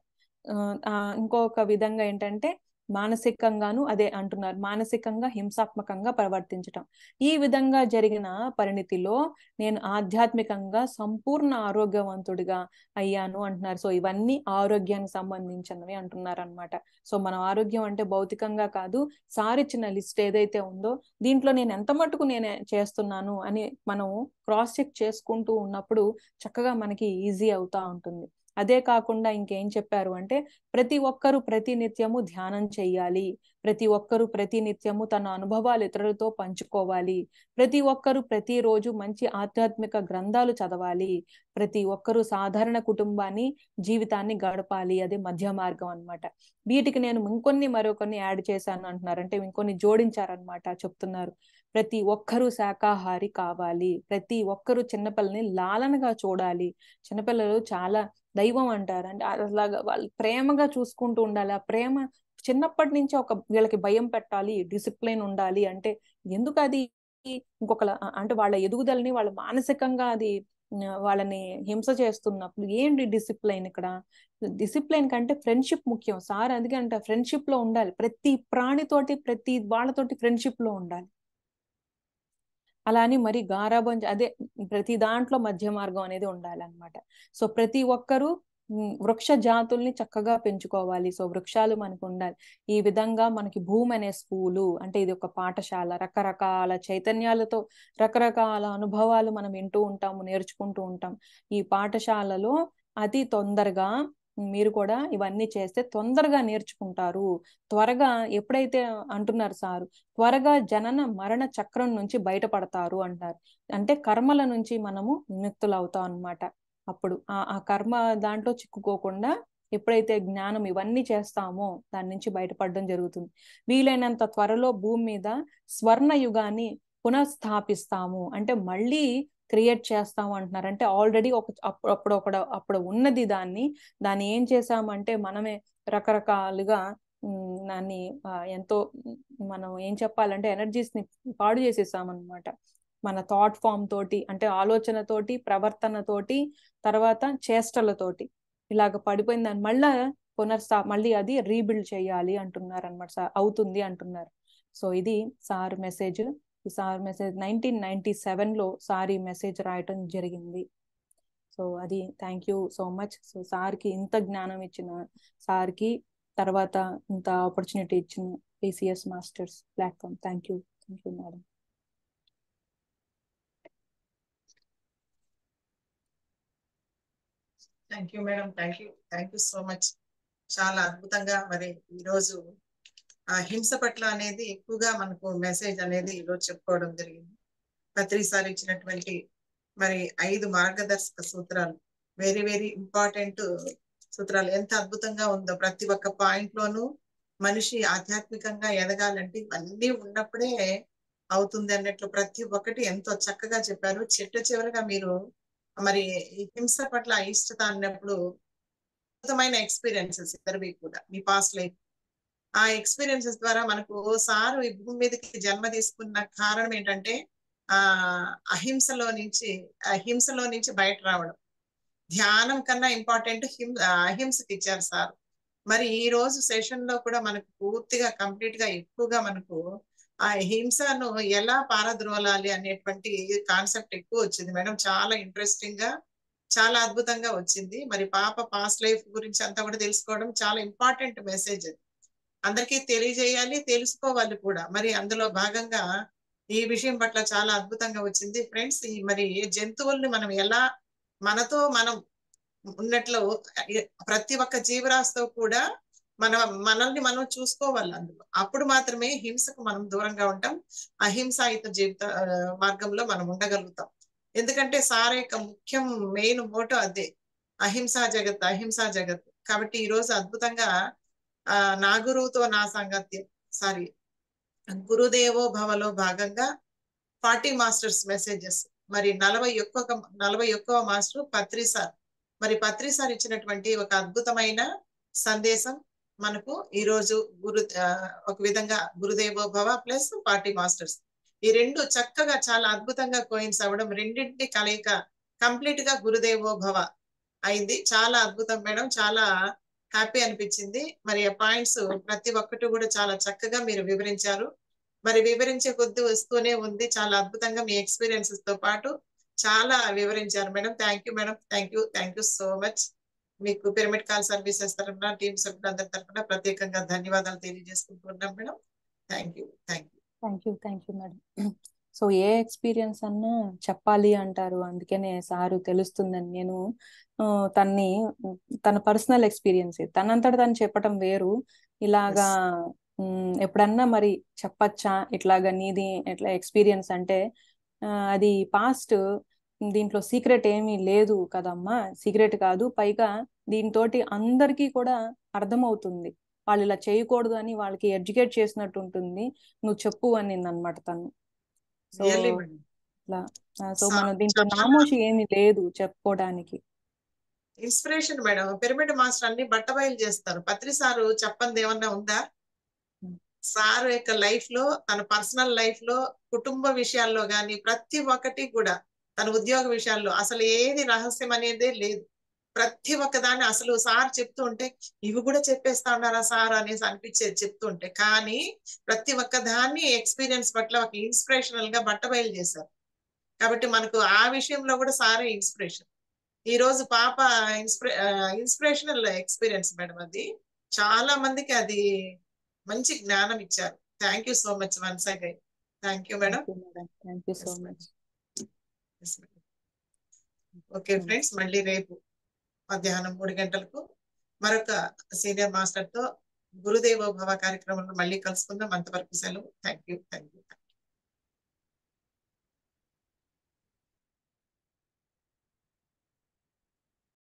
ఇంకొక విధంగా ఏంటంటే మానసికంగాను అదే అంటున్నారు, మానసికంగా హింసాత్మకంగా ప్రవర్తించటం. ఈ విధంగా జరిగిన పరిణితిలో నేను ఆధ్యాత్మికంగా సంపూర్ణ ఆరోగ్యవంతుడిగా అయ్యాను అంటున్నారు. సో ఇవన్నీ ఆరోగ్యానికి సంబంధించినవి అంటున్నారు అనమాట. సో మనం ఆరోగ్యం అంటే భౌతికంగా కాదు, సారిచ్చిన లిస్ట్ ఏదైతే ఉందో దీంట్లో నేను ఎంత మటుకు నేను చేస్తున్నాను అని మనం క్రాస్ చెక్ చేసుకుంటూ ఉన్నప్పుడు చక్కగా మనకి ఈజీ అవుతా ఉంటుంది. అదే కాకుండా ఇంకేం చెప్పారు అంటే, ప్రతి ఒక్కరూ ప్రతి నిత్యము ధ్యానం చెయ్యాలి, ప్రతి ఒక్కరూ ప్రతి నిత్యము తన అనుభవాలు ఇతరులతో పంచుకోవాలి, ప్రతి ఒక్కరూ ప్రతిరోజు మంచి ఆధ్యాత్మిక గ్రంథాలు చదవాలి, ప్రతి ఒక్కరూ సాధారణ జీవితాన్ని గడపాలి, అదే మధ్య మార్గం అన్నమాట. వీటికి నేను మరికొన్ని యాడ్ చేశాను అంటున్నారు, అంటే ఇంకొన్ని జోడించారనమాట. చెప్తున్నారు ప్రతి ఒక్కరూ శాకాహారి కావాలి, ప్రతి ఒక్కరూ చిన్నపిల్లని లాలనగా చూడాలి. చిన్నపిల్లలు చాలా దైవం అంటారు, అంటే అలాగా వాళ్ళు ప్రేమగా చూసుకుంటూ ఉండాలి. ఆ ప్రేమ చిన్నప్పటి నుంచి వీళ్ళకి భయం పెట్టాలి, డిసిప్లిన్ ఉండాలి. అంటే ఎందుకు అది అంటే వాళ్ళ ఎదుగుదలని వాళ్ళ మానసికంగా అది వాళ్ళని హింస చేస్తున్నప్పుడు ఏంటి డిసిప్లైన్ ఇక్కడ? డిసిప్లైన్ కంటే ఫ్రెండ్షిప్ ముఖ్యం. సార్ అందుకే అంటే ఫ్రెండ్షిప్ లో ఉండాలి, ప్రతి ప్రాణితోటి ప్రతి వాళ్ళతోటి ఫ్రెండ్షిప్ లో ఉండాలి. అలా అని మరి గారాబం అదే ప్రతి దాంట్లో మధ్య మార్గం అనేది ఉండాలన్నమాట. సో ప్రతి ఒక్కరూ వృక్ష జాతుల్ని చక్కగా పెంచుకోవాలి. సో వృక్షాలు మనకు ఉండాలి. ఈ విధంగా మనకి భూమి అనే స్కూలు అంటే ఇది ఒక పాఠశాల, రకరకాల చైతన్యాలతో రకరకాల అనుభవాలు మనం వింటూ ఉంటాము, నేర్చుకుంటూ ఉంటాం. ఈ పాఠశాలలో అతి తొందరగా మీరు కూడా ఇవన్నీ చేస్తే తొందరగా నేర్చుకుంటారు. త్వరగా ఎప్పుడైతే అంటున్నారు సారు, త్వరగా జనన మరణ చక్రం నుంచి బయటపడతారు అంటారు. అంటే కర్మల నుంచి మనము విముక్తులు అవుతాం అన్నమాట. అప్పుడు ఆ కర్మ దాంట్లో చిక్కుకోకుండా ఎప్పుడైతే జ్ఞానం ఇవన్నీ చేస్తామో దాని నుంచి బయటపడడం జరుగుతుంది. వీలైనంత త్వరలో భూమి మీద స్వర్ణ యుగాన్ని పునఃస్థాపిస్తాము అంటే మళ్ళీ క్రియేట్ చేస్తాము అంటున్నారు. అంటే ఆల్రెడీ అప్పుడు ఉన్నది దాన్ని ఏం చేసామంటే మనమే రకరకాలుగా దాన్ని ఎంతో మనం ఏం చెప్పాలంటే ఎనర్జీస్ ని పాడు చేసేసామన్నమాట. మన థాట్ ఫామ్ తోటి, అంటే ఆలోచనతోటి, ప్రవర్తనతోటి, తర్వాత చేష్టలతోటి ఇలాగ పడిపోయిన దాన్ని మళ్ళీ అది రీబిల్డ్ చేయాలి అంటున్నారు అనమాట. అవుతుంది అంటున్నారు. సో ఇది సార్ మెసేజ్. ఈ సార్ మెసేజ్ 1997లో సార్ ఈ మెసేజ్ రాయటం జరిగింది. సో అది thank you so much. So సార్కి ఇంత జ్ఞానం ఇచ్చిన సార్కి, తర్వాత ఇంత ఆపర్చునిటీ ఇచ్చిన PCS masters platform, thank you madam. Thank you madam, thank you so much. చాలా అద్భుతంగా మరి ఈరోజు హింస పట్ల అనేది ఎక్కువగా మనకు మెసేజ్ అనేది ఈరోజు చెప్పుకోవడం జరిగింది. పత్రిసారి ఇచ్చినటువంటి మరి 5 మార్గదర్శక సూత్రాలు, వెరీ వెరీ ఇంపార్టెంట్ సూత్రాలు. ఎంత అద్భుతంగా ఉందో, ప్రతి ఒక్క పాయింట్ లోనూ మనిషి ఆధ్యాత్మికంగా ఎదగాలంటే ఇవన్నీ ఉన్నప్పుడే అవుతుంది అన్నట్లు ప్రతి ఒక్కటి ఎంతో చక్కగా చెప్పారు. చివరగా మీరు మరి ఈ హింస పట్ల అయిష్టత అన్నప్పుడు అద్భుతమైన ఎక్స్పీరియన్సెస్ ఇద్దరివి కూడా మీ పాస్ట్ లైఫ్, ఆ ఎక్స్పీరియన్సెస్ ద్వారా మనకు సారు ఈ భూమి మీదకి జన్మ తీసుకున్న కారణం ఏంటంటే అహింసలో నుంచి బయట రావడం. ధ్యానం కన్నా ఇంపార్టెంట్ అహింసకి ఇచ్చారు సార్. మరి ఈ రోజు సెషన్ లో కూడా మనకు పూర్తిగా కంప్లీట్ గా ఎక్కువగా మనకు ఆ హింసను ఎలా పారద్రోలాలి అనేటువంటి కాన్సెప్ట్ ఎక్కువ వచ్చింది మేడం. చాలా ఇంట్రెస్టింగ్ గా, చాలా అద్భుతంగా వచ్చింది. మరి పాప పాస్ట్ లైఫ్ గురించి అంతా కూడా తెలుసుకోవడం చాలా ఇంపార్టెంట్ మెసేజ్. అందరికీ తెలియజేయాలి, తెలుసుకోవాలి కూడా. మరి అందులో భాగంగా ఈ విషయం పట్ల చాలా అద్భుతంగా వచ్చింది ఫ్రెండ్స్. మరి జంతువుల్ని మనం ఎలా మనతో మనం ఉన్నట్లు ప్రతి ఒక్క జీవరాశితో కూడా మనల్ని మనం చూసుకోవాలి. అందులో అప్పుడు మాత్రమే హింసకు మనం దూరంగా ఉంటాం, అహింసాయుత జీవిత మార్గంలో మనం ఉండగలుగుతాం. ఎందుకంటే సార్ యొక్క ముఖ్యం మెయిన్ మోటో అదే, అహింసా జగత్. కాబట్టి ఈ రోజు అద్భుతంగా నా గురువుతో నా సంగత్యం, గురుదేవో భవలో భాగంగా 40 మాస్టర్స్ మెసేజెస్. మరి 41వ మాస్టర్ పత్రి సార్. మరి పత్రి సార్ ఇచ్చినటువంటి ఒక అద్భుతమైన సందేశం మనకు ఈ రోజు ఒక విధంగా గురుదేవో భవ ప్లస్ 40 మాస్టర్స్, ఈ రెండు చక్కగా చాలా అద్భుతంగా కోయిన్స్ అవ్వడం, రెండింటి కలయిక కంప్లీట్ గా గురుదేవో భవ అయింది. చాలా అద్భుతం మేడం, చాలా హ్యాపీ అనిపించింది. మరి ఆ పాయింట్స్ ప్రతి ఒక్కటి కూడా చాలా చక్కగా మీరు వివరించారు. మరి వివరించే కొద్ది వస్తూనే ఉంది. చాలా అద్భుతంగా మీ ఎక్స్పీరియన్సెస్ తో పాటు చాలా వివరించారు madam. Thank you madam, thank you so much. మీకు పిరమిడ్ కాల్ సర్వీసెస్ తరఫున, టీమ్ సభ్యులందరి తరఫున ప్రత్యేకంగా ధన్యవాదాలు తెలియజేసుకుంటున్నాం madam. Thank you madam. So A experience అన్నా చెప్పాలి అంటారు, అందుకనే సారు తెలుస్తుందని నేను తన పర్సనల్ ఎక్స్పీరియన్స్ తనంతట తను చెప్పటం వేరు. ఇలాగా ఎప్పుడన్నా మరి చెప్పచ్చా ఇట్లాగా నీది ఎట్లా ఎక్స్పీరియన్స్ అంటే అది పాస్ట్, దీంట్లో సీక్రెట్ ఏమీ లేదు కదమ్మా, సీక్రెట్ కాదు. పైగా దీంతోటి అందరికీ కూడా అర్థమవుతుంది, వాళ్ళు ఇలా చేయకూడదు అని వాళ్ళకి ఎడ్యుకేట్ చేసినట్టు ఉంటుంది, నువ్వు చెప్పు అని అన్నమాట తను. సో మనం దీంట్లో నామోషి ఏమీ లేదు చెప్పుకోవడానికి. Inspiration madam. పిరమిడ్ మాస్టర్ అన్ని బట్టబయలు చేస్తారు. పత్రి సారు చెప్పంది ఏమన్నా ఉందా? సార్ యొక్క లైఫ్ లో, తన పర్సనల్ లైఫ్ లో, కుటుంబ విషయాల్లో గాని ప్రతి ఒక్కటి కూడా, తన ఉద్యోగ విషయాల్లో అసలు ఏది రహస్యం అనేదే లేదు. ప్రతి ఒక్కదాన్ని అసలు సార్ చెప్తూ ఉంటే ఇవి కూడా చెప్పేస్తా ఉన్నారా సార్ అనేసి అనిపించేది చెప్తుంటే. కానీ ప్రతి ఒక్క దాన్ని ఎక్స్పీరియన్స్ పట్ల ఒక ఇన్స్పిరేషనల్ గా బట్టబయలు చేశారు. కాబట్టి మనకు ఆ విషయంలో కూడా సారే ఇన్స్పిరేషన్. ఈ రోజు పాప ఇన్స్పిరేషనల్ ఎక్స్పీరియన్స్ మేడం. అది చాలా మందికి అది మంచి జ్ఞానం ఇచ్చారు. Thank you so much once again. Thank you madam. Thank you so much. Okay friends, మళ్ళీ రేపు మధ్యాహ్నం 3 గంటలకు మరొక సీనియర్ మాస్టర్ తో గురుదేవో భవ కార్యక్రమంలో మళ్ళీ కలుసుకుందాం. అంతవరకు సెలవు. Thank you.